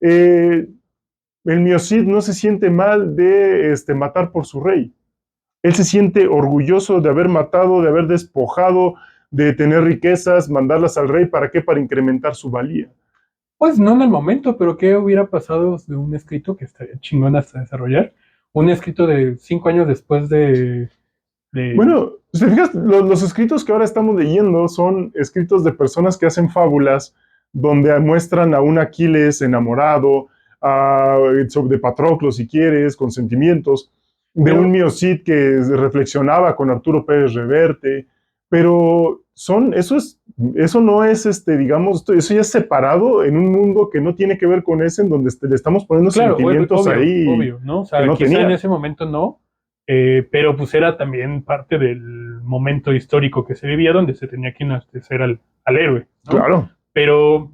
El Miocid no se siente mal de matar por su rey. Él se siente orgulloso de haber matado, de haber despojado, de tener riquezas, mandarlas al rey. ¿Para qué? Para incrementar su valía. Pues no en el momento, pero ¿qué hubiera pasado de un escrito que estaría chingón hasta desarrollar? Un escrito de 5 años después de. Bueno, si te fijas, los escritos que ahora estamos leyendo son escritos de personas que hacen fábulas donde muestran a un Aquiles enamorado, de Patroclo, si quieres, con sentimientos, de un Miocid que reflexionaba con Arturo Pérez Reverte, pero eso no es, digamos, eso ya es separado en un mundo que no tiene que ver con ese, en donde le estamos poniendo sentimientos obvio, ahí. Obvio, ¿no? O sea, que no quizá tenía. en ese momento no, pero pues era también parte del momento histórico que se vivía donde se tenía que enaltecer al héroe, ¿no? Claro. Pero,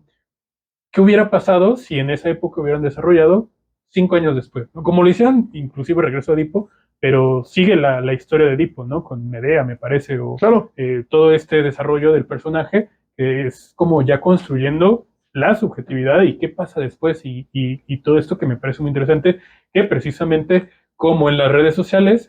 ¿qué hubiera pasado si en esa época hubieran desarrollado 5 años después, ¿no? Como lo hicieron, inclusive Regreso a Edipo, pero sigue la historia de Edipo, ¿no? Con Medea, me parece, o Claro. todo este desarrollo del personaje, que es como ya construyendo la subjetividad y qué pasa después y todo esto que me parece muy interesante, que precisamente como en las redes sociales,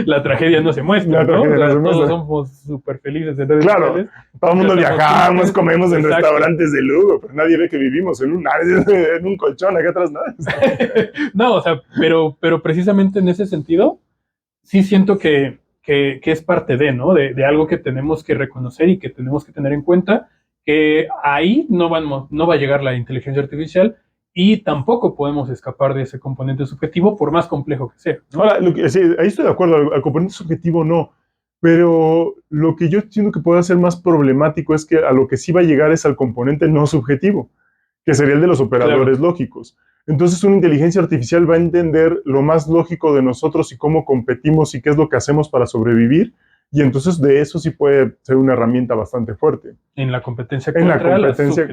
la tragedia no se muestra, ¿no? O sea, todos somos súper felices en redes sociales. Todo el mundo viajamos, tristes, comemos en exacto. Restaurantes de lujo, pero nadie ve que vivimos en un colchón acá atrás, ¿no? No, o sea, pero precisamente en ese sentido, sí siento que es parte de, ¿no? De algo que tenemos que reconocer y que tenemos que tener en cuenta, que ahí no va a llegar la inteligencia artificial y tampoco podemos escapar de ese componente subjetivo por más complejo que sea, ¿no? Ahora, sí, ahí estoy de acuerdo, al componente subjetivo no, pero lo que yo siento que puede ser más problemático es que a lo que sí va a llegar es al componente no subjetivo, que sería el de los operadores lógicos. Entonces una inteligencia artificial va a entender lo más lógico de nosotros y cómo competimos y qué es lo que hacemos para sobrevivir, y entonces de eso sí puede ser una herramienta bastante fuerte. En la competencia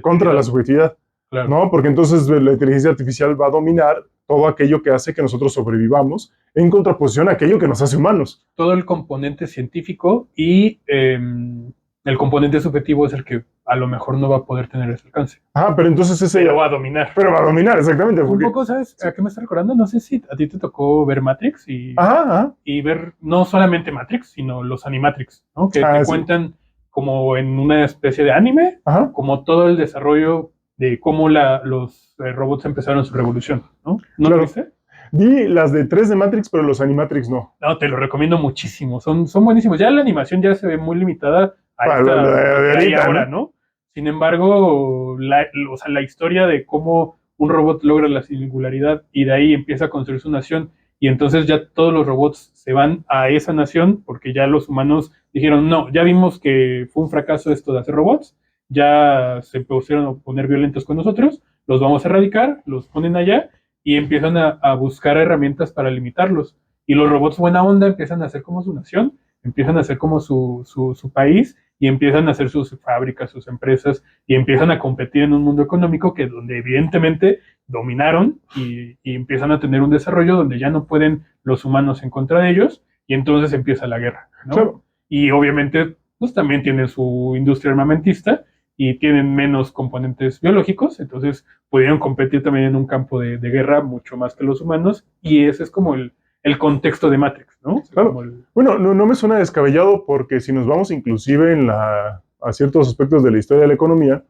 contra la subjetividad. Claro. ¿No? Porque entonces la inteligencia artificial va a dominar todo aquello que hace que nosotros sobrevivamos en contraposición a aquello que nos hace humanos. Todo el componente científico y el componente subjetivo es el que a lo mejor no va a poder tener ese alcance. Pero entonces ese... Pero va a dominar. Pero va a dominar, exactamente. Un poco, ¿sabes a qué me está recordando? No sé si a ti te tocó ver Matrix y ver no solamente Matrix, sino los Animatrix, ¿no? Que te cuentan como en una especie de anime, como todo el desarrollo de cómo los robots empezaron su revolución, ¿no? ¿No lo viste? Vi las de 3 de Matrix, pero los Animatrix no. No, te lo recomiendo muchísimo. Son buenísimos. Ya la animación ya se ve muy limitada a Para esta, lo lo de que hay ahorita, ahora, ¿no? ¿no? Sin embargo, o sea, la historia de cómo un robot logra la singularidad y de ahí empieza a construir su nación y entonces ya todos los robots se van a esa nación porque ya los humanos dijeron, no, ya vimos que fue un fracaso esto de hacer robots, ya se pusieron a poner violentos con nosotros, los vamos a erradicar, los ponen allá y empiezan a buscar herramientas para limitarlos. Y los robots buena onda empiezan a hacer como su nación, empiezan a hacer como su país y empiezan a hacer sus fábricas, sus empresas y empiezan a competir en un mundo económico que donde evidentemente dominaron y empiezan a tener un desarrollo donde ya no pueden los humanos en contra de ellos y entonces empieza la guerra, ¿no? Claro. Y obviamente pues también tienen su industria armamentista y tienen menos componentes biológicos, entonces pudieron competir también en un campo de guerra mucho más que los humanos y ese es como el contexto de Matrix, ¿no? O sea, Claro. Bueno, no me suena descabellado porque si nos vamos inclusive a ciertos aspectos de la historia de la economía,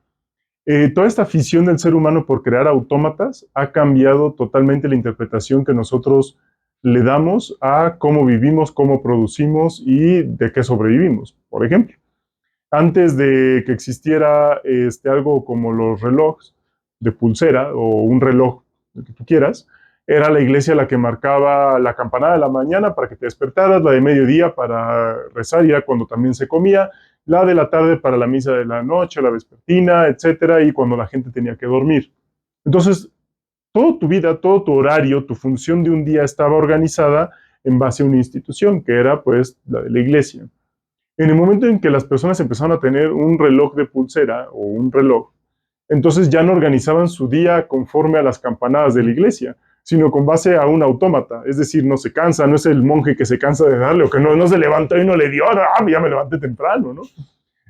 toda esta afición del ser humano por crear autómatas ha cambiado totalmente la interpretación que nosotros le damos a cómo vivimos, cómo producimos y de qué sobrevivimos. Por ejemplo, antes de que existiera algo como los relojes de pulsera o un reloj, el que tú quieras, era la iglesia la que marcaba la campanada de la mañana para que te despertaras, la de mediodía para rezar y era cuando también se comía, la de la tarde para la misa de la noche, la vespertina, etcétera, y cuando la gente tenía que dormir. Entonces, toda tu vida, todo tu horario, tu función de un día estaba organizada en base a una institución, que era pues la de la iglesia. En el momento en que las personas empezaron a tener un reloj de pulsera o un reloj, entonces ya no organizaban su día conforme a las campanadas de la iglesia, sino con base a un autómata. Es decir, no se cansa, no es el monje que se cansa de darle o que no se levantó y no le dio, ya me levanté temprano, ¿no?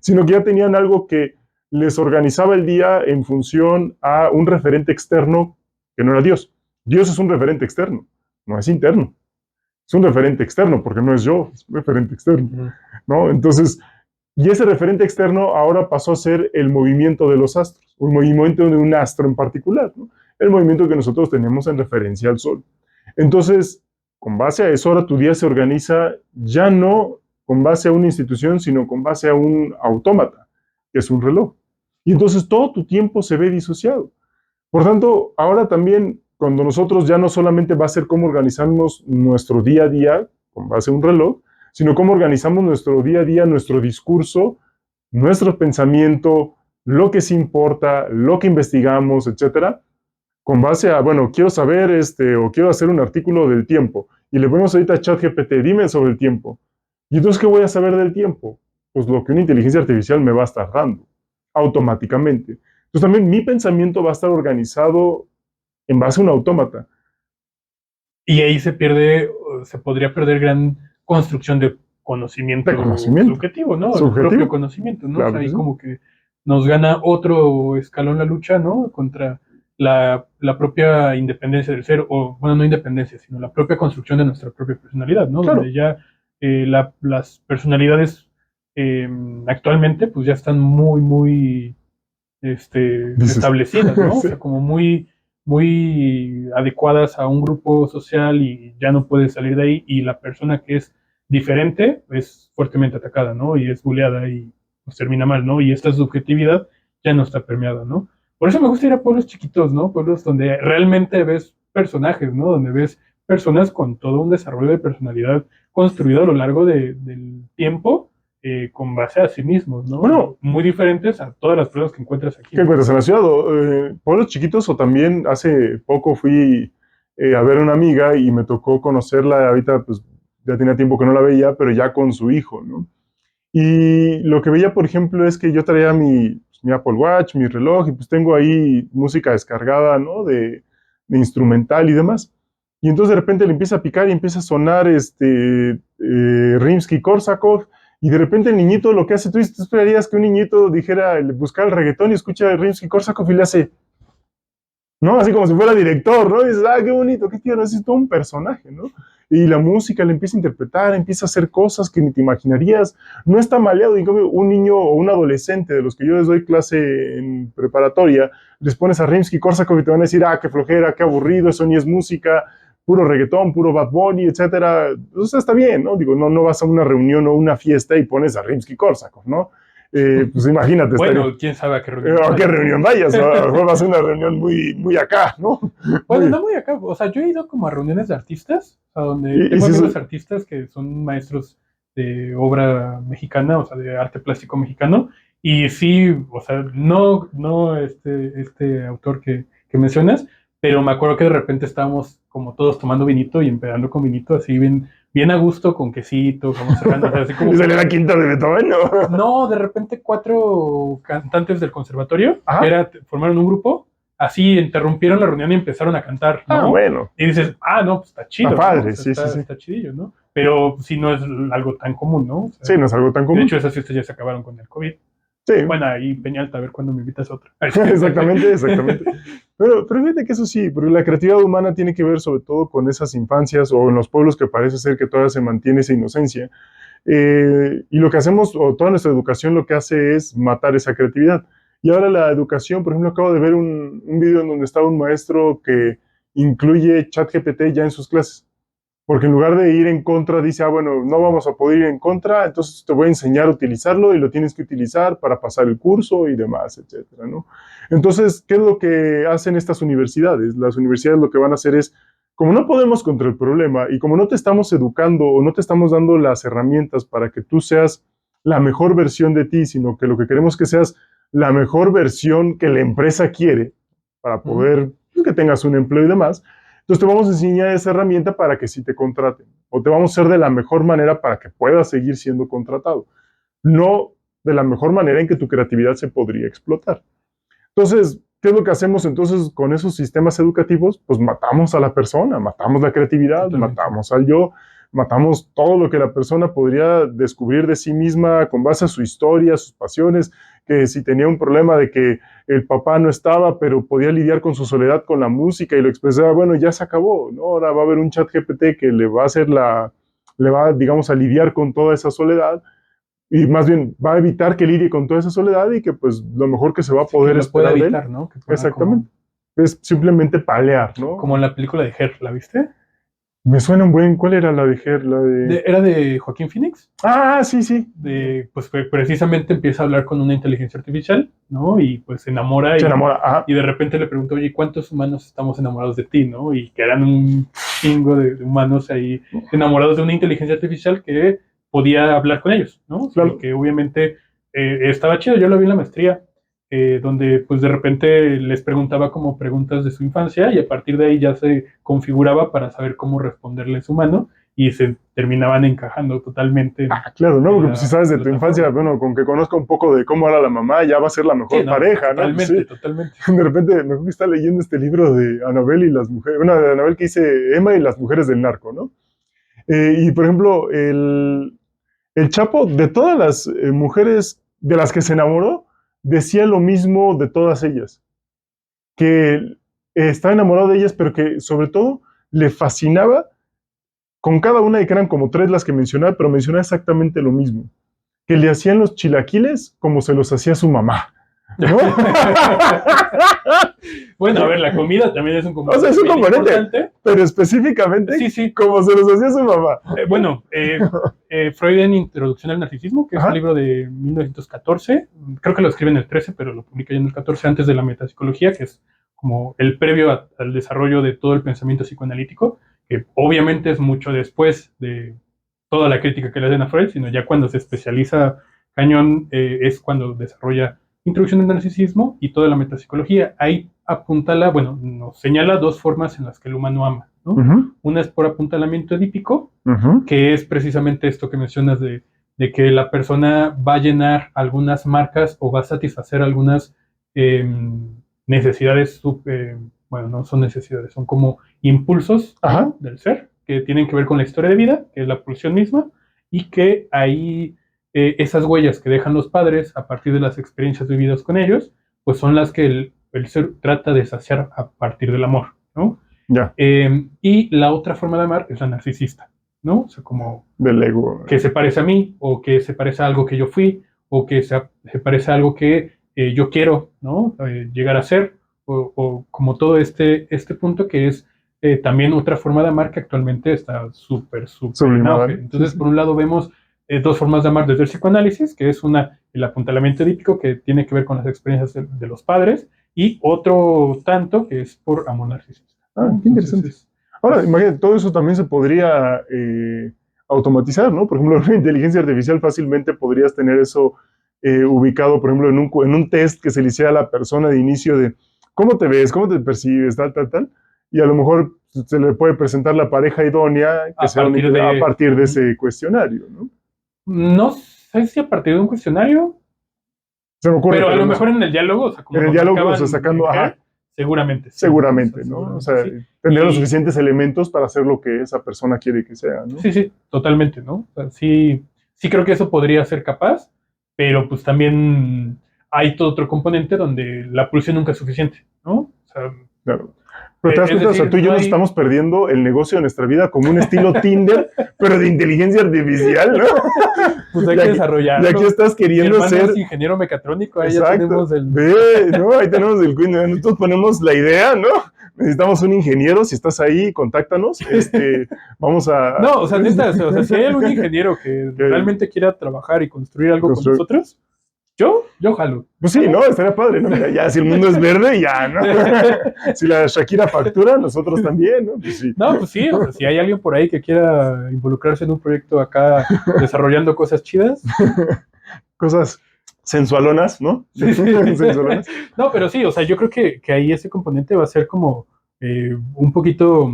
Sino que ya tenían algo que les organizaba el día en función a un referente externo que no era Dios. Dios es un referente externo, no es interno. Es un referente externo porque no es yo, es un referente externo, ¿no? Entonces, y ese referente externo ahora pasó a ser el movimiento de los astros, un movimiento de un astro en particular, ¿no? El movimiento que nosotros tenemos en referencia al Sol. Entonces, con base a eso, ahora tu día se organiza ya no con base a una institución, sino con base a un autómata, que es un reloj. Y entonces todo tu tiempo se ve disociado. Por tanto, ahora también, cuando nosotros ya no solamente va a ser cómo organizarnos nuestro día a día con base a un reloj, sino cómo organizamos nuestro día a día, nuestro discurso, nuestro pensamiento, lo que sí importa, lo que investigamos, etcétera, con base a, bueno, quiero saber o quiero hacer un artículo del tiempo, y le ponemos ahorita a ChatGPT, dime sobre el tiempo. ¿Y entonces qué voy a saber del tiempo? Pues lo que una inteligencia artificial me va a estar dando, automáticamente. Entonces también mi pensamiento va a estar organizado en base a un autómata. Y ahí se podría perder gran construcción de conocimiento, De conocimiento subjetivo, ¿no? El subjetivo. propio conocimiento, ¿no? O Claro sea, que ahí sí. como que nos gana otro escalón la lucha, ¿no? Contra la propia independencia del ser, o bueno, no independencia, sino la propia construcción de nuestra propia personalidad, ¿no? Claro. Donde ya las personalidades actualmente pues ya están muy Dices. establecidas, ¿no? O Sí. sea, como muy adecuadas a un grupo social y ya no puedes salir de ahí y la persona que es diferente es fuertemente atacada, ¿no? Y es buleada y pues termina mal, ¿no? Y esta subjetividad ya no está permeada, ¿no? Por eso me gusta ir a pueblos chiquitos, ¿no? Pueblos donde realmente ves personajes, ¿no? Donde ves personas con todo un desarrollo de personalidad construido a lo largo del tiempo con base a sí mismos, ¿no? Bueno, Muy diferentes a todas las pruebas que encuentras aquí. ¿qué encuentras en la ciudad? Pueblos chiquitos o también hace poco fui a ver a una amiga y me tocó conocerla, ahorita pues ya tenía tiempo que no la veía, pero ya con su hijo, ¿no? Y lo que veía, por ejemplo, es que yo traía mi Apple Watch, mi reloj, y pues tengo ahí música descargada, ¿no? De instrumental y demás. Y entonces de repente le empieza a picar y empieza a sonar Rimsky-Korsakov, y de repente el niñito lo que hace, tú esperarías que un niñito dijera, buscar el reggaetón y escucha Rimsky-Korsakov y le hace, ¿no? Así como si fuera director, ¿no? Y dices, qué bonito, qué tierno, es todo un personaje, ¿no? Y la música le empieza a interpretar, empieza a hacer cosas que ni te imaginarías. No está maleado, en cambio, un niño o un adolescente de los que yo les doy clase en preparatoria, les pones a Rimsky-Korsakov y te van a decir, qué flojera, qué aburrido, eso ni es música. puro reggaetón, puro Bad Bunny, etcétera. O sea, está bien, ¿no? Digo, no vas a una reunión o una fiesta y pones a Rimsky-Korsakov, ¿no? Pues imagínate. Bueno, quién sabe a qué reunión. ¿A qué reunión vayas? A lo mejor va a ser una reunión muy acá, ¿no? Bueno, no muy acá. O sea, yo he ido como a reuniones de artistas, o sea, donde tengo amigos artistas que son maestros de obra mexicana, o sea, de arte plástico mexicano. Y sí, o sea, no este autor que mencionas, pero me acuerdo que de repente estábamos como todos tomando vinito y empedando con vinito, así bien a gusto, con quesito, como cerrando, o sea, así como... ¿Y salió la quinta de Beethoven, no? No, de repente 4 cantantes del conservatorio Ajá. formaron un grupo, así interrumpieron la reunión y empezaron a cantar, ¿no? Ah, bueno. Y dices, no, pues está chido, Está padre, ¿no? O sea, sí. está chidillo, ¿no? Pero sí no es algo tan común, ¿no? O sea, sí, no es algo tan común. de hecho, esas fiestas ya se acabaron con el COVID. Sí. Bueno, ahí Peñalta, a ver cuándo me invitas a otra. Exactamente. Pero fíjate que eso sí, porque la creatividad humana tiene que ver sobre todo con esas infancias o en los pueblos que parece ser que todavía se mantiene esa inocencia. Y lo que hacemos, o toda nuestra educación lo que hace es matar esa creatividad. Y ahora la educación, por ejemplo, acabo de ver un video en donde estaba un maestro que incluye ChatGPT ya en sus clases. Porque en lugar de ir en contra, dice, bueno, no vamos a poder ir en contra, entonces te voy a enseñar a utilizarlo y lo tienes que utilizar para pasar el curso y demás, etcétera, ¿no? Entonces, ¿qué es lo que hacen estas universidades? Las universidades lo que van a hacer es, como no podemos contra el problema y como no te estamos educando o no te estamos dando las herramientas para que tú seas la mejor versión de ti, sino que lo que queremos que seas la mejor versión que la empresa quiere para poder que tengas un empleo y demás, entonces te vamos a enseñar esa herramienta para que sí te contraten. O te vamos a hacer de la mejor manera para que puedas seguir siendo contratado. No de la mejor manera en que tu creatividad se podría explotar. Entonces, ¿qué es lo que hacemos entonces con esos sistemas educativos? Pues matamos a la persona, matamos la creatividad, matamos al yo, matamos todo lo que la persona podría descubrir de sí misma con base a su historia, sus pasiones, que si tenía un problema de que el papá no estaba, pero podía lidiar con su soledad con la música y lo expresaba, bueno, ya se acabó, ¿no? Ahora va a haber un chat GPT que le va a hacer digamos, a lidiar con toda esa soledad y más bien va a evitar que lidie con toda esa soledad y que pues lo mejor que se va a poder que esperar evitar, de él. ¿no? Que Exactamente. Es simplemente palear, ¿no? Como en la película de Her, ¿la viste? Me suena un buen. ¿Cuál era la de Her? ¿Era de Joaquín Phoenix? Sí. Pues precisamente empieza a hablar con una inteligencia artificial, ¿no? Y pues se enamora. Se enamora, ajá. Y de repente le preguntó, oye, ¿cuántos humanos estamos enamorados de ti, no? Y que eran un chingo de humanos ahí enamorados de una inteligencia artificial que podía hablar con ellos, ¿no? Claro. Y que obviamente estaba chido. Yo lo vi en la maestría, donde pues de repente les preguntaba como preguntas de su infancia y a partir de ahí ya se configuraba para saber cómo responderles humano y se terminaban encajando totalmente. Claro, ¿no? Porque pues, si sabes de tu infancia, bueno, con que conozca un poco de cómo era la mamá, ya va a ser la mejor pareja, ¿no? Totalmente. De repente me acuerdo que está leyendo este libro de Anabel y las mujeres, bueno, de Anabel que dice Emma y las mujeres del narco, ¿no? Y por ejemplo, el Chapo, de todas las mujeres de las que se enamoró, decía lo mismo de todas ellas, que estaba enamorado de ellas, pero que sobre todo le fascinaba con cada una, y que eran como 3 las que mencionaba, pero mencionaba exactamente lo mismo, que le hacían los chilaquiles como se los hacía su mamá. ¿No? Bueno, a ver, la comida también es un componente. O sea, es un componente, importante, pero específicamente sí. como se los hacía su mamá. Freud en Introducción al Narcisismo, que es un libro de 1914, creo que lo escribe en el 13, pero lo publica ya en el 14, antes de la metapsicología, que es como el previo al desarrollo de todo el pensamiento psicoanalítico, que obviamente es mucho después de toda la crítica que le hacen a Freud, sino ya cuando se especializa cañón, es cuando desarrolla Introducción al Narcisismo y toda la metapsicología. Ahí nos señala 2 formas en las que el humano ama, ¿no? Una es por apuntalamiento edípico, que es precisamente esto que mencionas de que la persona va a llenar algunas marcas o va a satisfacer algunas necesidades, no son necesidades, son como impulsos, ¿no? Del ser, que tienen que ver con la historia de vida, que es la pulsión misma, y que ahí esas huellas que dejan los padres a partir de las experiencias vividas con ellos, pues son las que el ser trata de saciar a partir del amor, ¿no? Ya. Y la otra forma de amar es la narcisista, ¿no? O sea, como del ego. Que se parece a mí, o que se parece a algo que yo fui, o que se parece a algo que yo quiero, ¿no? Llegar a ser, o como todo este punto que es también otra forma de amar que actualmente está súper en Sublimada. auge. Entonces, por un lado vemos dos formas de amar desde el psicoanálisis, que es el apuntalamiento edípico, que tiene que ver con las experiencias de los padres, y otro tanto que es por amor narcisista. Qué interesante. Ahora, imagínate, todo eso también se podría automatizar, ¿no? Por ejemplo, en una inteligencia artificial fácilmente podrías tener eso ubicado, por ejemplo, en un test que se le hiciera a la persona de inicio de cómo te ves, cómo te percibes, tal, y a lo mejor se le puede presentar la pareja idónea que sea a partir de ese cuestionario, ¿no? No sé si a partir de un cuestionario, se me ocurre, pero a lo mejor en el diálogo, o sea, como en el diálogo, o sea, sacando, seguramente. Sí, seguramente, ¿no? O sea, sí. Tendría los suficientes elementos para hacer lo que esa persona quiere que sea, ¿no? Sí, totalmente, ¿no? O sea, sí creo que eso podría ser capaz, pero pues también hay todo otro componente donde la pulsión nunca es suficiente, ¿no? O sea, claro. Pero te das cuenta, o sea, tú y yo nos estamos perdiendo el negocio de nuestra vida como un estilo Tinder, pero de inteligencia artificial, ¿no? Pues hay que desarrollar. Y aquí estás queriendo ser es ingeniero mecatrónico, ahí exacto. Ya tenemos el. ¿no? Ahí tenemos el queen. Nosotros ponemos la idea, ¿no? Necesitamos un ingeniero, si estás ahí, contáctanos. Vamos a. No, o sea, neta, o sea, si hay algún ingeniero que realmente quiera trabajar y construir algo con nosotros, yo jalo. Pues sí, ¿no? Estaría padre, ¿no? Mira, ya si el mundo es verde, ya, ¿no? Si la Shakira factura, nosotros también, ¿no? Pues sí. No, pues sí, o sea, si hay alguien por ahí que quiera involucrarse en un proyecto acá desarrollando cosas chidas. Cosas sensualonas, ¿no? Sí. Sensualonas. No, pero sí, o sea, yo creo que ahí ese componente va a ser como un poquito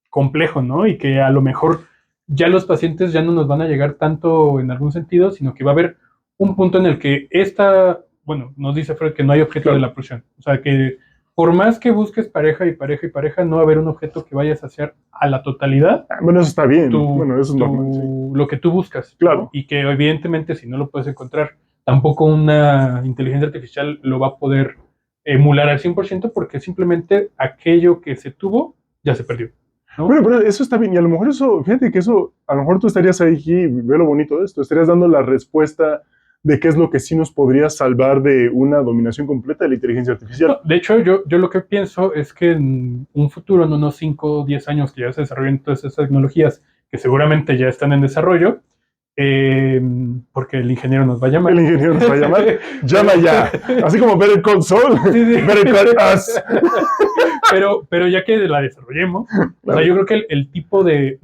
complejo, ¿no? Y que a lo mejor ya los pacientes ya no nos van a llegar tanto en algún sentido, sino que va a haber un punto en el que nos dice Freud que no hay objeto de la pulsión. O sea, que por más que busques pareja, no va a haber un objeto que vayas a hacer a la totalidad. Bueno, eso está bien. Bueno, eso es normal. Sí. Lo que tú buscas. Claro. ¿No? Y que evidentemente si no lo puedes encontrar, tampoco una inteligencia artificial lo va a poder emular al 100% porque simplemente aquello que se tuvo ya se perdió. ¿no? Bueno, pero eso está bien. Y a lo mejor eso, fíjate que eso, a lo mejor tú estarías ahí y ve lo bonito de esto, estarías dando la respuesta de qué es lo que sí nos podría salvar de una dominación completa de la inteligencia artificial. No, de hecho, yo lo que pienso es que en un futuro, en unos 5 o 10 años que ya se desarrollen todas esas tecnologías, que seguramente ya están en desarrollo, porque el ingeniero nos va a llamar. El ingeniero nos va a llamar. Llama ya. Así como ver el console. Sí. Ver el us. Pero ya que la desarrollemos, claro. O sea, yo creo que el tipo de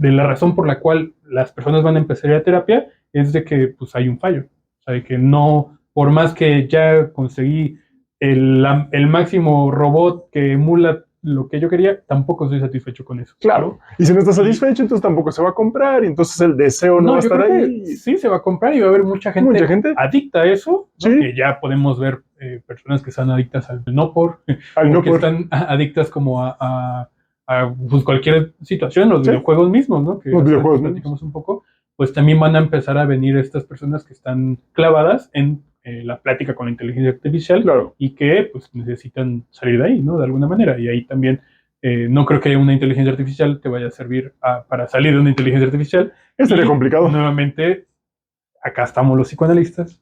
la razón por la cual las personas van a empezar a ir a terapia es de que pues hay un fallo. O sea, de que no, por más que ya conseguí el máximo robot que emula lo que yo quería, tampoco estoy satisfecho con eso. Claro. Y si no estás satisfecho, entonces tampoco se va a comprar y entonces el deseo no va a estar ahí. Sí, se va a comprar y va a haber mucha gente adicta a eso, ¿no? Sí. Que ya podemos ver personas que están adictas al no por, que están adictas como a pues cualquier situación, los videojuegos mismos, ¿no? Que los videojuegos platicamos un poco, pues también van a empezar a venir estas personas que están clavadas en la plática con la inteligencia artificial, claro. Y que pues necesitan salir de ahí, ¿no? De alguna manera. Y ahí también no creo que una inteligencia artificial te vaya a servir para salir de una inteligencia arficial. Sería complicado. Nuevamente, acá estamos los psicoanalistas.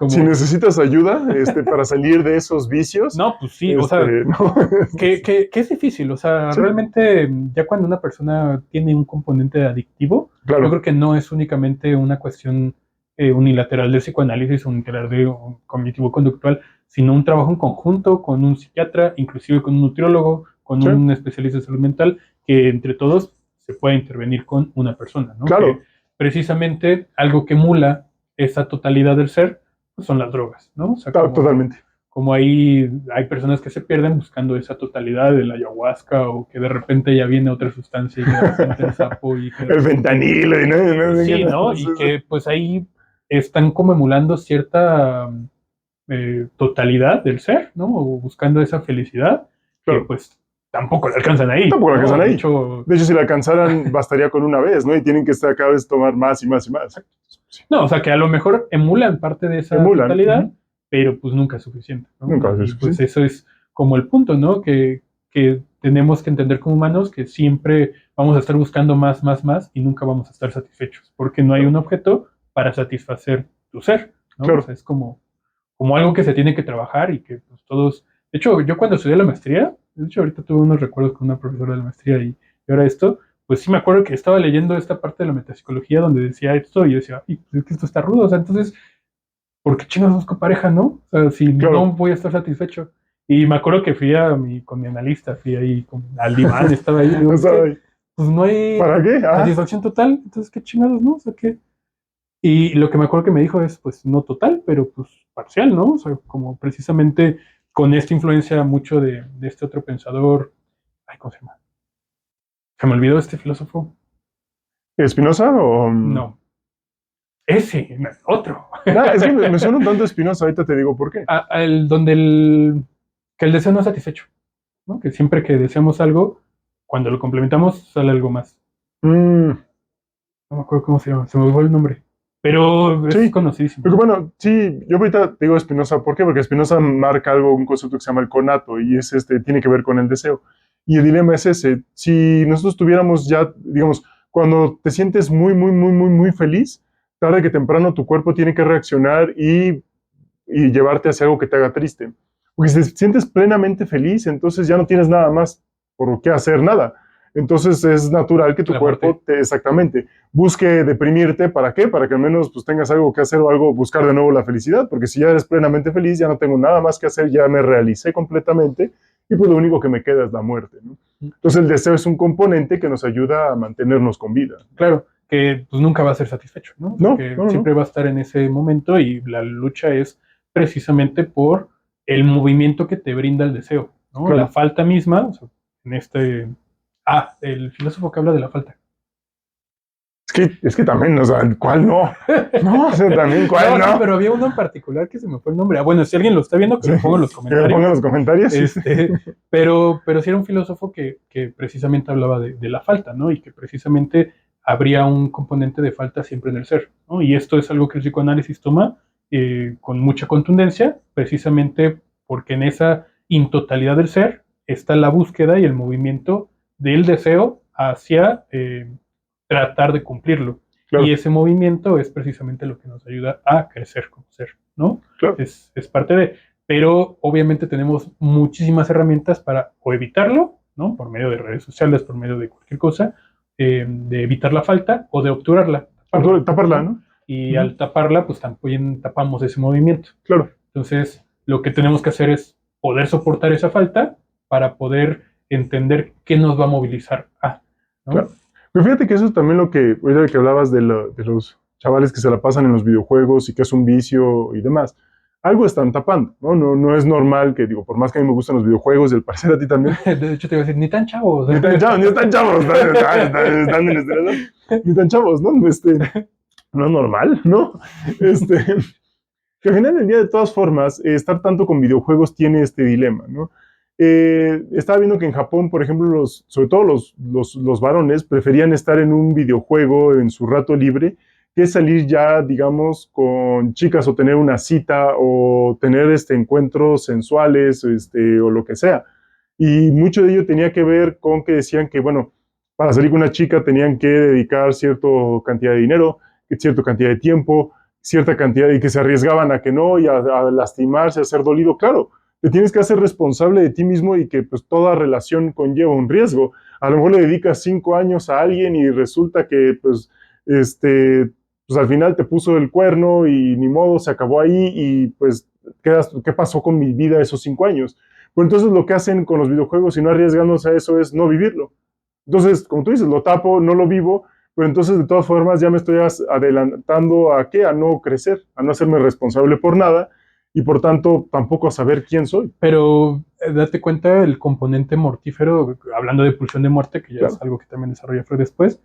Si necesitas ayuda para salir de esos vicios. No, pues sí, o sea, no. que es difícil. O sea, sí. Realmente ya cuando una persona tiene un componente adictivo, claro. Yo creo que no es únicamente una cuestión unilateral del psicoanálisis, unilateral de cognitivo-conductual, sino un trabajo en conjunto con un psiquiatra, inclusive con un nutriólogo, con un especialista de salud mental, que entre todos se puede intervenir con una persona, ¿no? Claro. Que precisamente algo que emula esa totalidad del ser pues son las drogas, ¿no? O sea, claro, totalmente. Como ahí hay personas que se pierden buscando esa totalidad de la ayahuasca o que de repente ya viene otra sustancia y que de repente el sapo y que el fentanilo y no, sí, ¿no? Y que pues ahí están como emulando cierta totalidad del ser, ¿no? O buscando esa felicidad, claro. Que pues tampoco la alcanzan ahí. Tampoco la alcanzan ahí. De hecho, si la alcanzaran, bastaría con una vez, ¿no? Y tienen que estar cada vez tomar más y más y más. No, o sea, que a lo mejor emulan parte de esa totalidad, pero pues nunca es suficiente, ¿no? Nunca es suficiente. Pues eso es como el punto, ¿no? Que tenemos que entender como humanos que siempre vamos a estar buscando más y nunca vamos a estar satisfechos, porque no hay un objeto para satisfacer tu ser, ¿no? Claro. O sea, es como algo que se tiene que trabajar y que pues todos... De hecho, yo cuando estudié la maestría, De hecho, ahorita tuve unos recuerdos con una profesora de la maestría y ahora esto, pues sí me acuerdo que estaba leyendo esta parte de la metapsicología donde decía esto y yo decía, ay, pues es que esto está rudo, o sea, entonces, ¿por qué chingados busco pareja, no? O sea, si no Claro. voy a estar satisfecho. Y me acuerdo que fui con mi analista, fui ahí al diván, estaba ahí, y digo, O es que sea, pues no hay ¿para qué? Ah, satisfacción total, entonces qué chingados, ¿no? O sea, ¿qué? Y lo que me acuerdo que me dijo es, pues no total, pero pues parcial, ¿no? O sea, como precisamente con esta influencia mucho de este otro pensador, ay, ¿cómo se llama? Se me olvidó este filósofo. ¿Spinoza o...? No, ese, no, otro. Nah, es que me suena un tanto Spinoza, ahorita te digo por qué. Donde que el deseo no es satisfecho, ¿no? Que siempre que deseamos algo, cuando lo complementamos, sale algo más. Mm, No me acuerdo cómo se llama, se me olvidó el nombre. Pero es sí, conocidísimo. porque bueno, sí, yo ahorita te digo Spinoza, ¿por qué? Porque Spinoza marca algo, un concepto que se llama el conato, y es tiene que ver con el deseo. Y el dilema es ese, si nosotros tuviéramos ya, digamos, cuando te sientes muy, muy, muy, muy, muy feliz, tarde que temprano tu cuerpo tiene que reaccionar y llevarte hacia algo que te haga triste. Porque si te sientes plenamente feliz, entonces ya no tienes nada más por qué hacer nada. Entonces es natural que tu La cuerpo muerte. exactamente busque deprimirte. ¿Para qué? Para que al menos pues, tengas algo que hacer o algo, buscar de nuevo la felicidad. Porque si ya eres plenamente feliz, ya no tengo nada más que hacer, ya me realicé completamente y pues lo único que me queda es la muerte, ¿no? Entonces el deseo es un componente que nos ayuda a mantenernos con vida. Claro, que pues nunca va a ser satisfecho, ¿no? O sea, No, que no, siempre no. va a estar en ese momento y la lucha es precisamente por el movimiento que te brinda el deseo, ¿no? La Claro. falta misma, o sea, en este... el filósofo que habla de la falta. Es que también, o sea, ¿cuál no? No, o sea, también, ¿cuál No, sí, no? pero había uno en particular que se me fue el nombre. Bueno, si alguien lo está viendo, que Sí, lo ponga en los que me pongan en comentarios. los comentarios. Pero sí era un filósofo que precisamente hablaba de la falta, ¿no? Y que precisamente habría un componente de falta siempre en el ser, ¿no? Y esto es algo que el psicoanálisis toma con mucha contundencia, precisamente porque en esa intotalidad del ser está la búsqueda y el movimiento del deseo hacia tratar de cumplirlo. Y Claro, ese movimiento es precisamente lo que nos ayuda a crecer como ser, ¿no? claro. Es parte de, pero obviamente tenemos muchísimas herramientas para o evitarlo, ¿no? Por medio de redes sociales, por medio de cualquier cosa, de evitar la falta o de obturarla, taparla, Taparla, ¿no? ¿no? Y Ujú, al taparla, pues también tapamos ese movimiento. claro, Entonces, lo que tenemos que hacer es poder soportar esa falta para poder entender qué nos va a movilizar a, ¿no? claro. Pero fíjate que eso es también lo que, ahorita que hablabas de los chavales que se la pasan en los videojuegos y que es un vicio y demás. Algo están tapando, ¿no? No, no es normal que, digo, por más que a mí me gustan los videojuegos y al parecer a ti también, De hecho, te iba a decir, ni tan chavos. ni tan chavos, están en este lado, ni tan chavos, ¿no? No es normal, ¿no? Este, que al final del día, de todas formas, estar tanto con videojuegos tiene este dilema, ¿no? Estaba viendo que en Japón, por ejemplo, sobre todo los varones preferían estar en un videojuego en su rato libre que salir ya, digamos, con chicas o tener una cita o tener encuentros sensuales o lo que sea. Y mucho de ello tenía que ver con que decían que, bueno, para salir con una chica tenían que dedicar cierta cantidad de dinero, cierta cantidad de tiempo, cierta cantidad y que se arriesgaban a que no y a lastimarse, a ser dolido. Claro, te tienes que hacer responsable de ti mismo y que pues toda relación conlleva un riesgo. A lo mejor le dedicas 5 años a alguien y resulta que pues al final te puso el cuerno y ni modo, se acabó ahí y pues ¿qué pasó con mi vida esos 5 años? Pues entonces lo que hacen con los videojuegos y no arriesgándose a eso es no vivirlo. Entonces, como tú dices, lo tapo, no lo vivo, pero entonces de todas formas ya me estoy adelantando a qué, a no crecer, a no hacerme responsable por nada y por tanto tampoco a saber quién soy. Pero date cuenta el componente mortífero, hablando de pulsión de muerte, que ya es Claro, algo que también desarrolla Freud después,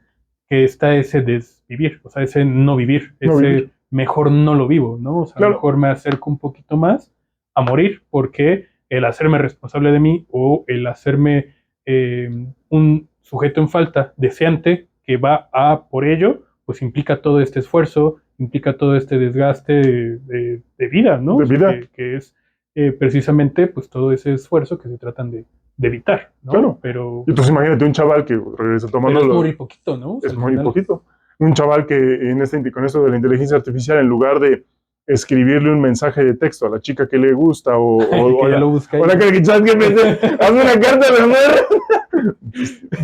que está ese desvivir, o sea, ese no vivir, no vivir. ese mejor no lo vivo, ¿no? O sea, Claro, mejor me acerco un poquito más a morir, porque el hacerme responsable de mí o el hacerme un sujeto en falta deseante que va a por ello, pues implica todo este esfuerzo, implica todo este desgaste de vida, ¿no? de O sea, vida, que es precisamente pues todo ese esfuerzo que se tratan de evitar, ¿no? claro. Y entonces imagínate un chaval que regresa Pero es tomándolo, morir poquito, ¿no? O sea, es al muy final. poquito. Un chaval que con esto de la inteligencia artificial, en lugar de escribirle un mensaje de texto a la chica que le gusta Que ya lo busca ahí. o la que hazme una carta de amor.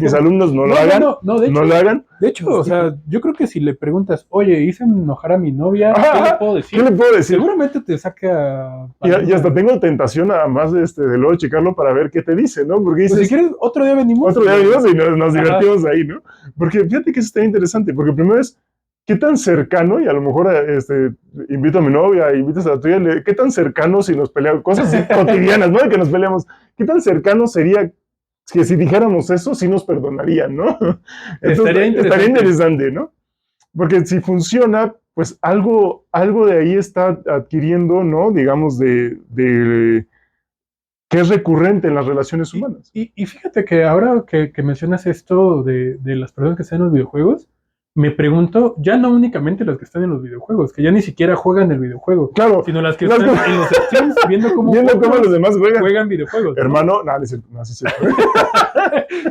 Mis alumnos no lo hagan. No, de hecho, no lo hagan. De hecho, o sea, yo creo que si le preguntas, oye, hice enojar a mi novia, ¿qué le puedo decir? ¿Qué le puedo decir? Seguramente te saca... Y hasta tengo tentación nada más de luego checarlo para ver qué te dice, ¿no? Porque dices, pues si quieres, otro día venimos. Otro día venimos y nos divertimos ahí, ¿no? Porque fíjate que eso está interesante, porque primero es, ¿qué tan cercano? Y a lo mejor invito a mi novia, invitas a la tuya, ¿qué tan cercano si nos peleamos? Cosas así cotidianas, ¿no? De que nos peleamos. ¿Qué tan cercano sería que si dijéramos eso, sí nos perdonarían, ¿no? Entonces, estaría interesante, ¿no? Porque si funciona, pues algo de ahí está adquiriendo, ¿no? Digamos, que es recurrente en las relaciones humanas. Y fíjate que ahora que mencionas esto de las personas que están en los videojuegos, me pregunto, ya no únicamente las que están en los videojuegos, que ya ni siquiera juegan el videojuego, claro, sino las que están en los streams viendo cómo los demás juegan videojuegos. Hermano, no, sí,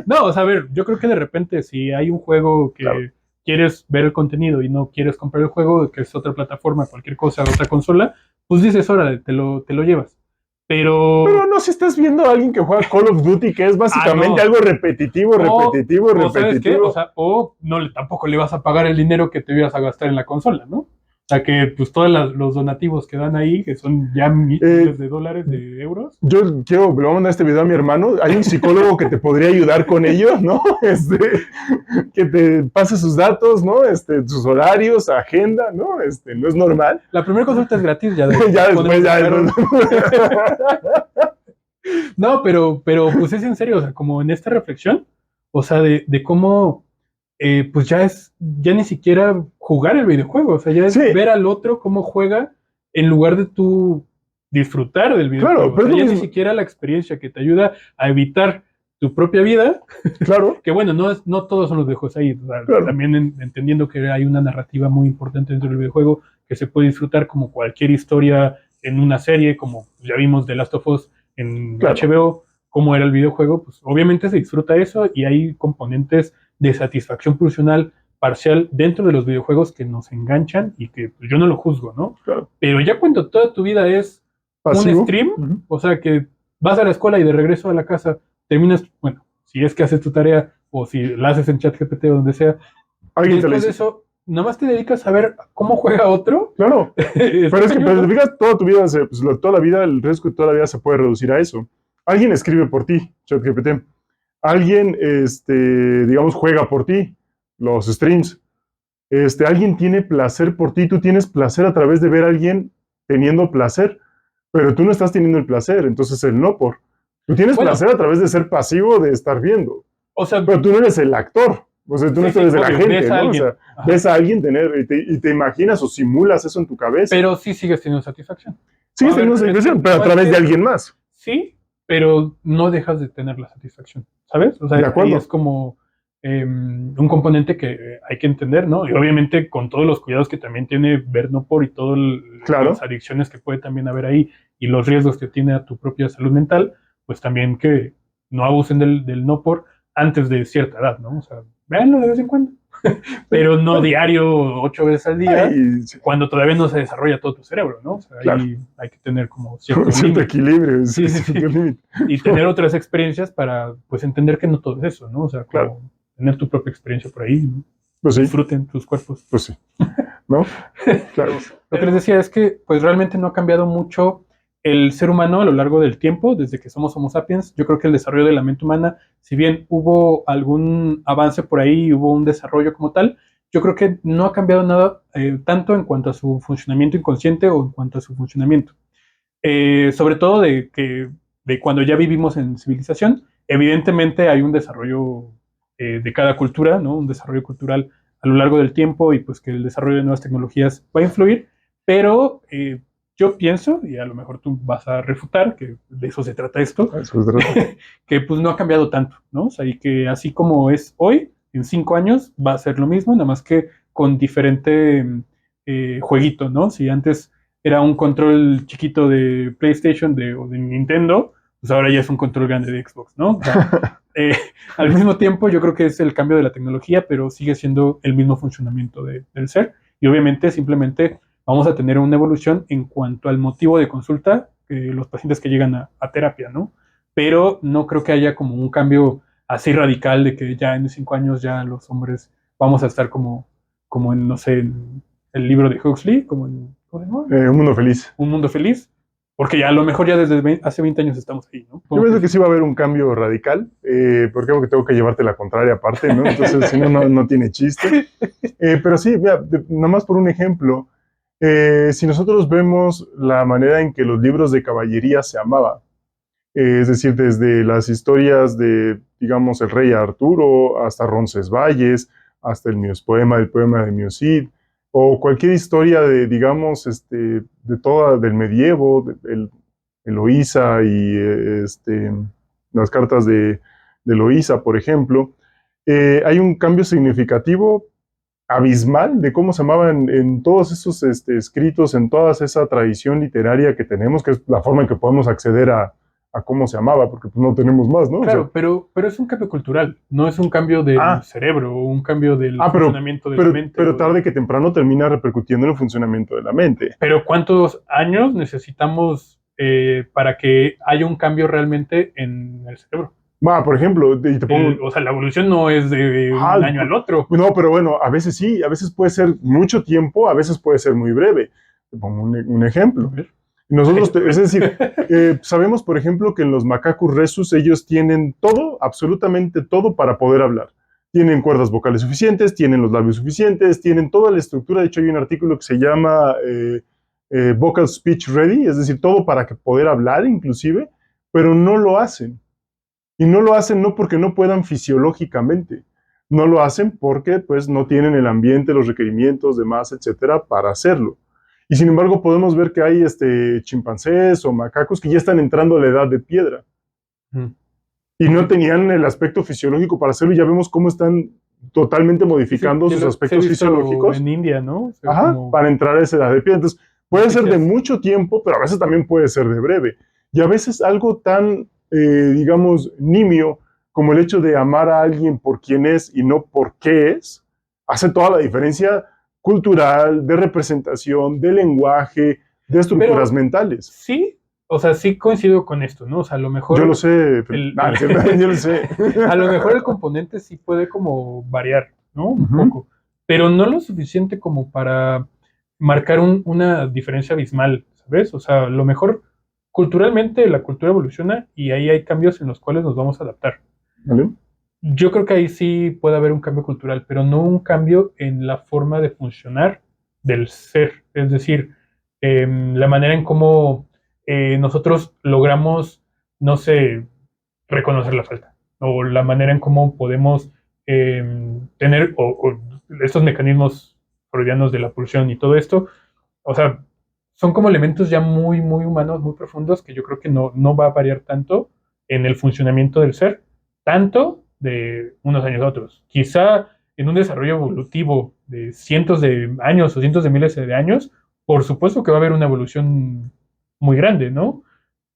no, o sea, a ver, yo creo que de repente si hay un juego que quieres ver el contenido y no quieres comprar el juego, que es otra plataforma, cualquier cosa, otra consola, pues dices, órale, te lo llevas. Pero no, si estás viendo a alguien que juega Call of Duty, que es básicamente algo repetitivo. ¿Sabes qué? O sea, tampoco le vas a pagar el dinero que te ibas a gastar en la consola, ¿no? O sea, que pues todos los donativos que dan ahí, que son ya miles de dólares, de euros. Yo le voy a mandar este video a mi hermano. Hay un psicólogo que te podría ayudar con ello, ¿no? Que te pase sus datos, ¿no? Sus horarios, agenda, ¿no? No es normal. La primera consulta es gratis, ya después. No, pero pues es en serio, o sea, como en esta reflexión, o sea, de cómo pues ya ni siquiera jugar el videojuego, o sea, ya es ver al otro cómo juega en lugar de tú disfrutar del videojuego. Claro, pero ya ni siquiera la experiencia que te ayuda a evitar tu propia vida. Claro. Que bueno, no todos son los videojuegos ahí, o sea, también entendiendo que hay una narrativa muy importante dentro del videojuego que se puede disfrutar como cualquier historia en una serie, como ya vimos de Last of Us en HBO, cómo era el videojuego, pues obviamente se disfruta eso y hay componentes de satisfacción pulsional parcial dentro de los videojuegos que nos enganchan y que pues, yo no lo juzgo, ¿no? Claro. Pero ya cuando toda tu vida es pasivo, un stream, o sea que vas a la escuela y de regreso a la casa terminas, bueno, si es que haces tu tarea o si la haces en ChatGPT o donde sea, y después de eso, nada más te dedicas a ver cómo juega otro. Claro, pero es que te fijas, toda tu vida, toda la vida, el riesgo de toda la vida se puede reducir a eso. Alguien escribe por ti, ChatGPT. Alguien, digamos, juega por ti, los streams. Alguien tiene placer por ti, tú tienes placer a través de ver a alguien teniendo placer, pero tú no estás teniendo el placer, entonces el no por. Tú tienes placer a través de ser pasivo, de estar viendo. O sea, pero tú no eres el actor. O sea, tú no eres la gente, ¿no? O sea, ves a alguien tener, y te imaginas o simulas eso en tu cabeza. Pero sí sigues teniendo satisfacción. Sigues teniendo satisfacción, pero a través de alguien más. Sí, pero no dejas de tener la satisfacción, ¿sabes? O sea, ahí es como un componente que hay que entender, ¿no? Y obviamente con todos los cuidados que también tiene ver no por y todas las adicciones que puede también haber ahí y los riesgos que tiene a tu propia salud mental, pues también que no abusen del no por antes de cierta edad, ¿no? O sea, véanlo de vez en cuando. Pero no diario, 8 veces al día, cuando todavía no se desarrolla todo tu cerebro, ¿no? O sea, ahí hay que tener como cierto equilibrio. Sí. Y tener otras experiencias para, pues, entender que no todo es eso, ¿no? O sea, como tener tu propia experiencia por ahí, ¿no? Pues disfruten sus cuerpos. Pues sí, ¿no? Claro. Lo que les decía es que, pues, realmente no ha cambiado mucho el ser humano a lo largo del tiempo, desde que somos Homo sapiens. Yo creo que el desarrollo de la mente humana, si bien hubo algún avance por ahí, hubo un desarrollo como tal, yo creo que no ha cambiado nada tanto en cuanto a su funcionamiento inconsciente o en cuanto a su funcionamiento. Sobre todo de cuando ya vivimos en civilización, evidentemente hay un desarrollo de cada cultura, ¿no? Un desarrollo cultural a lo largo del tiempo y pues que el desarrollo de nuevas tecnologías va a influir, pero yo pienso, y a lo mejor tú vas a refutar, que de eso se trata esto, que pues no ha cambiado tanto, ¿no? O sea, y que así como es hoy, en 5 años va a ser lo mismo, nada más que con diferente jueguito, ¿no? Si antes era un control chiquito de PlayStation o de Nintendo, pues ahora ya es un control grande de Xbox, ¿no? O sea, al mismo tiempo yo creo que es el cambio de la tecnología, pero sigue siendo el mismo funcionamiento del ser, y obviamente simplemente vamos a tener una evolución en cuanto al motivo de consulta de los pacientes que llegan a terapia, ¿no? Pero no creo que haya como un cambio así radical de que ya en 5 años ya los hombres vamos a estar como en, no sé, en el libro de Huxley, como en, ¿cómo se llama? Un mundo feliz. Un mundo feliz, porque ya a lo mejor ya desde hace 20 años estamos ahí, ¿no? Yo pienso que sí va a haber un cambio radical, porque tengo que llevarte la contraria aparte, ¿no? Entonces, si no, no tiene chiste. Pero sí, mira, nada más por un ejemplo, si nosotros vemos la manera en que los libros de caballería se amaban, es decir, desde las historias de, digamos, el rey Arturo, hasta Roncesvalles, hasta el poema de Miocid, o cualquier historia de, digamos, de toda, del medievo, Eloísa y las cartas de Eloísa, por ejemplo, hay un cambio significativo, abismal, de cómo se llamaban en todos esos escritos, en toda esa tradición literaria que tenemos, que es la forma en que podemos acceder a cómo se llamaba, porque pues, no tenemos más, ¿no? Claro, O sea, pero es un cambio cultural, no es un cambio del cerebro o un cambio del funcionamiento de la mente. pero tarde que temprano termina repercutiendo en el funcionamiento de la mente. Pero ¿cuántos años necesitamos para que haya un cambio realmente en el cerebro? Por ejemplo, y te pongo... O sea, la evolución no es de un año al otro. No, pero bueno, a veces sí, a veces puede ser mucho tiempo, a veces puede ser muy breve. Te pongo un ejemplo. Nosotros, es decir, sabemos, por ejemplo, que en los macacus rhesus ellos tienen todo, absolutamente todo para poder hablar. Tienen cuerdas vocales suficientes, tienen los labios suficientes, tienen toda la estructura. De hecho, hay un artículo que se llama Vocal Speech Ready, es decir, todo para que poder hablar inclusive, pero no lo hacen. Y no lo hacen no porque no puedan fisiológicamente, no lo hacen porque pues no tienen el ambiente, los requerimientos, demás, etcétera, para hacerlo. Y sin embargo podemos ver que hay chimpancés o macacos que ya están entrando a la edad de piedra. Y no tenían el aspecto fisiológico para hacerlo y ya vemos cómo están totalmente modificando sus aspectos fisiológicos. En India, ¿no? O sea, Ajá, para entrar a esa edad de piedra. Entonces, puede ser de mucho tiempo, pero a veces también puede ser de breve. Y a veces algo tan, digamos, nimio como el hecho de amar a alguien por quien es y no por qué es, hace toda la diferencia cultural, de representación, de lenguaje, de estructuras mentales. Sí, o sea, sí coincido con esto, ¿no? O sea, a lo mejor... Yo lo sé, yo lo sé. A lo mejor el componente sí puede como variar, ¿no? Un poco, pero no lo suficiente como para marcar una diferencia abismal, ¿sabes? O sea, a lo mejor culturalmente la cultura evoluciona y ahí hay cambios en los cuales nos vamos a adaptar. ¿Vale? Yo creo que ahí sí puede haber un cambio cultural, pero no un cambio en la forma de funcionar del ser. Es decir, la manera en cómo nosotros logramos, no sé, reconocer la falta, o la manera en cómo podemos tener o estos mecanismos freudianos de la pulsión y todo esto. O sea, son como elementos ya muy, muy humanos, muy profundos, que yo creo que no va a variar tanto en el funcionamiento del ser, tanto de unos años a otros. Quizá en un desarrollo evolutivo de cientos de años o cientos de miles de años, por supuesto que va a haber una evolución muy grande, ¿no?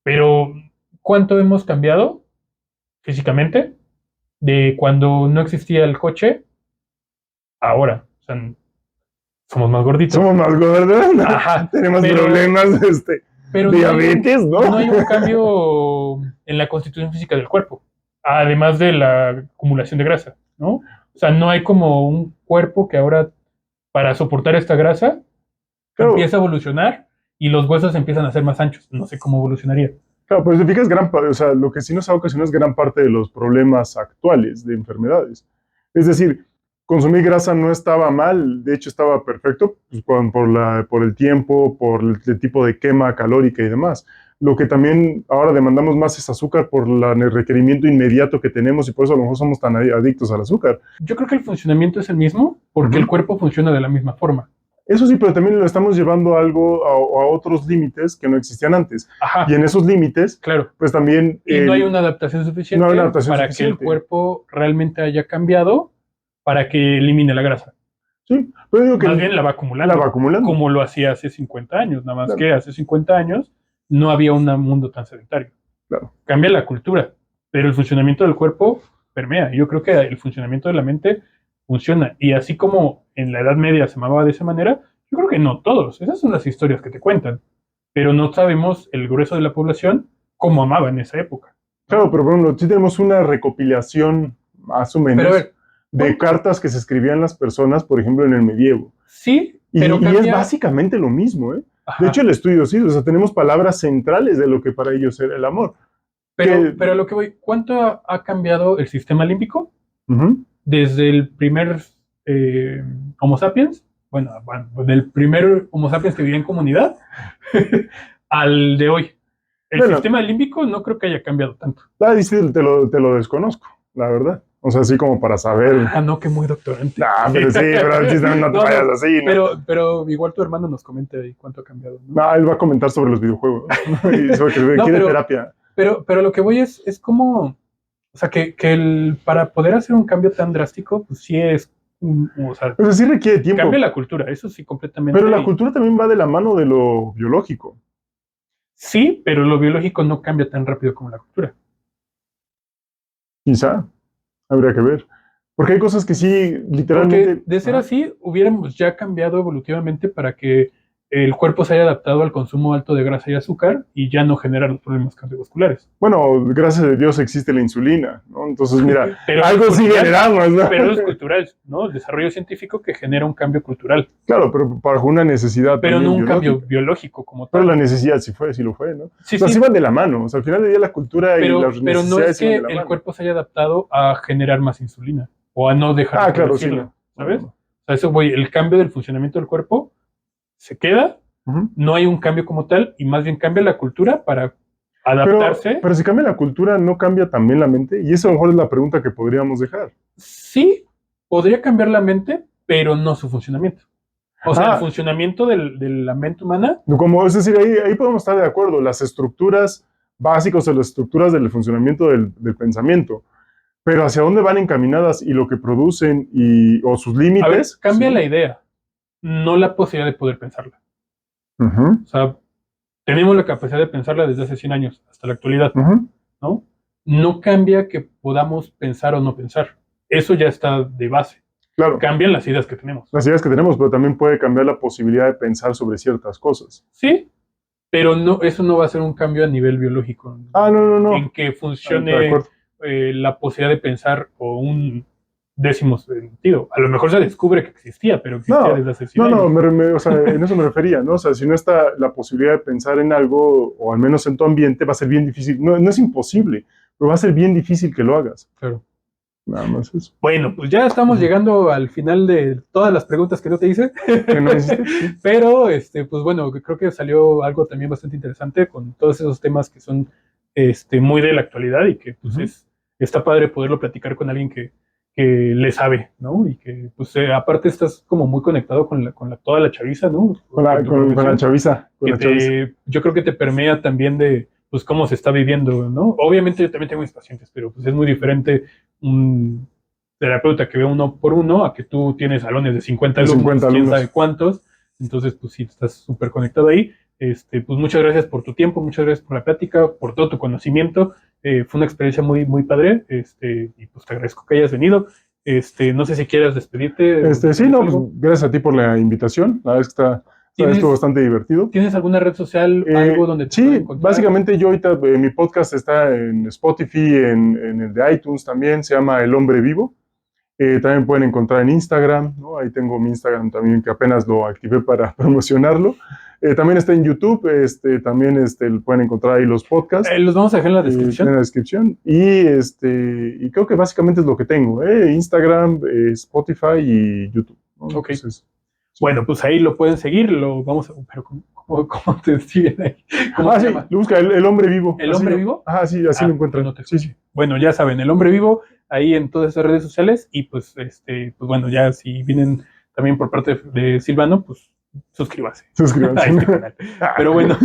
Pero ¿cuánto hemos cambiado físicamente de cuando no existía el coche a ahora? O sea, somos más gorditos. Somos más gordos, Ajá, tenemos problemas, pero diabetes, ¿no? No hay un cambio en la constitución física del cuerpo, además de la acumulación de grasa, ¿no? O sea, no hay como un cuerpo que ahora, para soportar esta grasa, empieza a evolucionar y los huesos empiezan a ser más anchos. No sé cómo evolucionaría. Claro, pero si te fijas, o sea, lo que sí nos ha ocasionado es gran parte de los problemas actuales de enfermedades. Es decir, consumir grasa no estaba mal, de hecho estaba perfecto pues, por el tiempo, por el tipo de quema calórica y demás. Lo que también ahora demandamos más es azúcar por el requerimiento inmediato que tenemos y por eso a lo mejor somos tan adictos al azúcar. Yo creo que el funcionamiento es el mismo porque el cuerpo funciona de la misma forma. Eso sí, pero también lo estamos llevando a otros límites que no existían antes. Ajá. Y en esos límites, claro, pues también... Y no hay una adaptación suficiente para que el cuerpo realmente haya cambiado para que elimine la grasa. Sí, pero digo que... Más bien la va acumulando. La va acumulando. Como lo hacía hace 50 años, nada más que hace 50 años no había un mundo tan sedentario. Claro. Cambia la cultura, pero el funcionamiento del cuerpo permea. Yo creo que el funcionamiento de la mente funciona. Y así como en la Edad Media se llamaba de esa manera, Yo creo que no todos, esas son las historias que te cuentan, pero no sabemos el grueso de la población cómo amaba en esa época. Claro, pero por ejemplo, sí tenemos una recopilación, más o Pero a menos, ver, de cartas que se escribían las personas, por ejemplo, en el medievo. sí, Y, pero y es cambia. básicamente lo mismo, ¿eh? De Ajá. hecho, el estudio sí, o sea, tenemos palabras centrales de lo que para ellos era el amor. Pero a lo que voy, ¿cuánto ha cambiado el sistema límbico Ujú. desde el primer Homo sapiens? Bueno, del primer Homo sapiens que vivía en comunidad al de hoy. El Bueno, sistema límbico no creo que haya cambiado tanto. difícil, te lo desconozco, la verdad. O sea, así como para saber. Ah, no, que muy doctorante. Pero sí, pero el chiste no te vayas así, ¿no? Pero igual tu hermano nos comenta ahí cuánto ha cambiado, ¿no? No, él va a comentar sobre los videojuegos y sobre que No, quiere terapia. pero lo que voy es como, o sea, para poder hacer un cambio tan drástico, pues sí es, o sea, O sea, sí requiere tiempo, cambia la cultura, eso sí, completamente. pero la cultura también va de la mano de lo biológico. Sí, pero lo biológico no cambia tan rápido como la cultura. Quizá, habría que ver. Porque hay cosas que sí, literalmente. Porque de ser así, hubiéramos ya cambiado evolutivamente para que el cuerpo se haya adaptado al consumo alto de grasa y azúcar y ya no generar los problemas cardiovasculares. Bueno, gracias a Dios existe la insulina, ¿no? Entonces, mira, Pero algo sí generamos, ¿no? Pero es cultural, ¿no? El desarrollo científico que genera un cambio cultural. Claro, pero bajo una necesidad Pero también no un cambio biológica. biológico como Pero tal. la necesidad sí lo fue, ¿no? Sí, O sea, sí, sí van de la mano. O sea, al final del día la cultura y las pero no es necesidades sí van que de la el mano. cuerpo se haya adaptado a generar más insulina o a no dejar de Claro, sí, producirla, no. ¿sabes? O sea, eso voy, el cambio del funcionamiento del cuerpo se queda, Ujú. no hay un cambio como tal y más bien cambia la cultura para adaptarse. Pero si cambia la cultura, ¿no cambia también la mente? Y eso a lo mejor es la pregunta que podríamos dejar. Sí, podría cambiar la mente, pero no su funcionamiento. O sea, el Ah, funcionamiento de la mente humana, es decir, ahí podemos estar de acuerdo. Las estructuras básicas o las estructuras del funcionamiento del pensamiento. Pero hacia dónde van encaminadas y lo que producen o sus a ver, límites. cambia Sí. la idea, no la posibilidad de poder pensarla. Ujú, O sea, tenemos la capacidad de pensarla desde hace 100 años hasta la actualidad, ujú. ¿no? No cambia que podamos pensar o no pensar. Eso ya está de base. Claro, Cambian las ideas que tenemos. las ideas que tenemos, pero también puede cambiar la posibilidad de pensar sobre ciertas cosas. Sí, pero no, eso no va a ser un cambio a nivel biológico. No. En que De funcione acuerdo. la posibilidad de pensar o un décimo sentido. A lo mejor se descubre que existía, pero existía No, desde hace 100 años. o sea, en eso me refería, ¿no? O sea, si no está la posibilidad de pensar en algo, o al menos en tu ambiente, va a ser bien difícil. No es imposible, pero va a ser bien difícil que lo hagas. Claro. Nada más eso. Bueno, pues ya estamos llegando al final de todas las preguntas que no te hice. ¿Que no hiciste? Sí. Pero, pues bueno, creo que salió algo también bastante interesante con todos esos temas que son muy de la actualidad y que pues está padre poderlo platicar con alguien que le sabe, ¿no? Y que pues aparte estás como muy conectado con toda la chaviza, ¿no? Con la chaviza. Yo creo que te permea también de pues cómo se está viviendo, ¿no? Obviamente yo también tengo mis pacientes, pero pues es muy diferente un terapeuta que ve uno por uno a que tú tienes salones de 50 alumnos, 50 quién alumnos. sabe cuántos. Entonces, pues sí, estás súper conectado ahí. Pues muchas gracias por tu tiempo, muchas gracias por la plática, por todo tu conocimiento. Fue una experiencia muy, muy padre. Y pues te agradezco que hayas venido. No sé si quieras despedirte. Sí, no, pues gracias a ti por la invitación. La verdad es que estuvo bastante divertido. ¿Tienes alguna red social, algo donde te puedan Sí, encontrar? básicamente yo ahorita, mi podcast está en Spotify, en el de iTunes también, se llama El Hombre Vivo. También pueden encontrar en Instagram, ¿no? Ahí tengo mi Instagram también, que apenas lo activé para promocionarlo. También está en YouTube, también pueden encontrar ahí los podcasts. Los vamos a dejar en la descripción. En la descripción. Y creo que básicamente es lo que tengo, Instagram, Spotify y YouTube, ¿no? Ok. Entonces, bueno, pues ahí lo pueden seguir, lo vamos a... Pero ¿cómo te siguen ahí? ¿Cómo se llama? Lo busca El Hombre Vivo. ¿El Hombre Vivo? Sí, así lo encuentran. No sí. Bueno, ya saben, El Hombre Vivo, ahí en todas esas redes sociales, y pues bueno, ya si vienen también por parte de Silvano, pues suscríbanse. Suscríbanse. a este canal. Pero bueno,